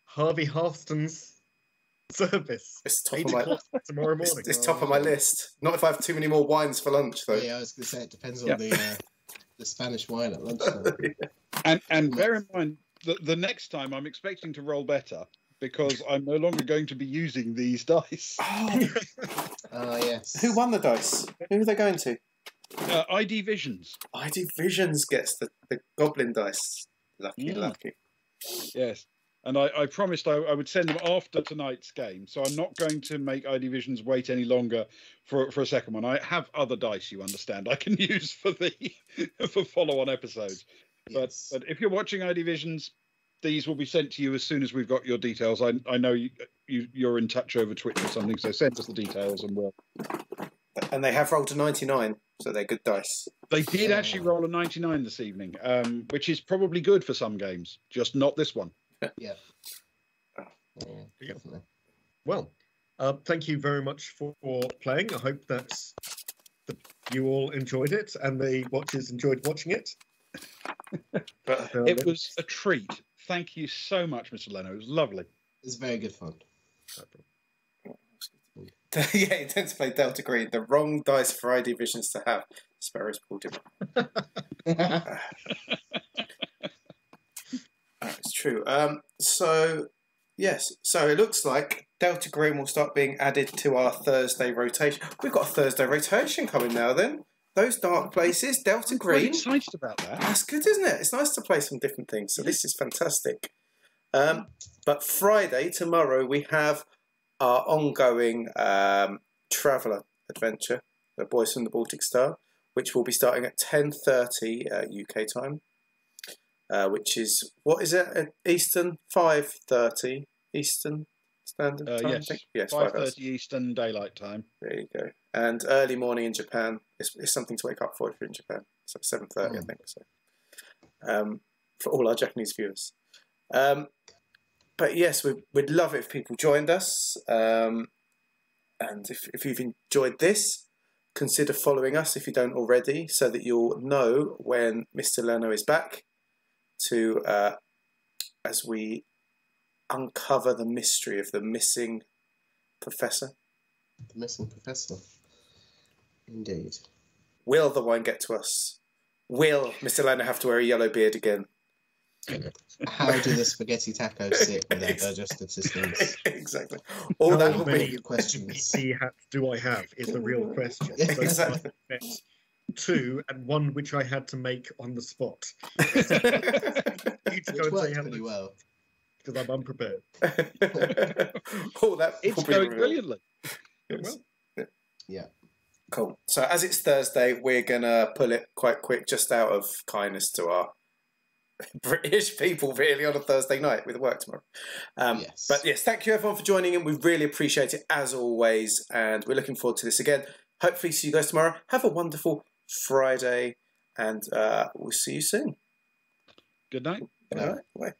Harvey Halston's service? It's top 8 of my o'clock tomorrow morning. it's top of my list. Not if I have too many more wines for lunch, though. Yeah, I was going to say it depends on the Spanish wine at lunchtime. And bear in mind the next time I'm expecting to roll better, because I'm no longer going to be using these dice. Oh yes. Who won the dice? Who are they going to? ID Visions. ID Visions gets the goblin dice. Lucky. Yes. And I promised I would send them after tonight's game, so I'm not going to make ID Visions wait any longer for a second one. I have other dice, you understand, I can use for follow-on episodes. Yes. But if you're watching ID Visions, these will be sent to you as soon as we've got your details. I know you're in touch over Twitch or something, so send us the details and we'll. And they have rolled a 99, so they're good dice. They did actually roll a 99 this evening, which is probably good for some games, just not this one. Yeah. Definitely. Well, thank you very much for playing. I hope that you all enjoyed it and the watchers enjoyed watching it. It was a treat. Thank you so much, Mr. Leno. It was lovely. It's very good fun. Yeah, you tend to play Delta Green. The wrong dice for ID Visions to have. Sparrow's pulled him. It's true. So, yes. So it looks like Delta Green will start being added to our Thursday rotation. We've got a Thursday rotation coming now then. Those dark places, Delta I'm quite Green. excited about that. That's good, isn't it? It's nice to play some different things. So this is fantastic. But Friday, tomorrow, we have our ongoing Traveller adventure, The Boys from the Baltic Star, which will be starting at 10:30 UK time, which is, what is it, at Eastern? 5:30 Eastern Standard Time? Yes, I think? Yes, 5:30 Eastern Daylight Time. There you go. And early morning in Japan is something to wake up for if you're in Japan. It's like 7:30, I think. So, for all our Japanese viewers. But yes, we'd love it if people joined us. And if you've enjoyed this, consider following us if you don't already, so that you'll know when Mr. Leno is back to as we uncover the mystery of the missing professor. The missing professor. Indeed. Will the wine get to us? Will Mr. Leno have to wear a yellow beard again? How do the spaghetti tacos sit with their digestive systems? Exactly. All that How will many be questions. do I have is the real question. Exactly. Two, and one which I had to make on the spot. You to Which go and say worked hello pretty well. because I'm unprepared. All that It's will be going revealed. brilliantly. Yes. Yeah. Cool. So as it's Thursday, we're gonna pull it quite quick, just out of kindness to our British people, really, on a Thursday night with work tomorrow. Yes. But yes, thank you everyone for joining in. We really appreciate it as always, and we're looking forward to this again. Hopefully, see you guys tomorrow. Have a wonderful Friday, and we'll see you soon. Good night. All right. Bye.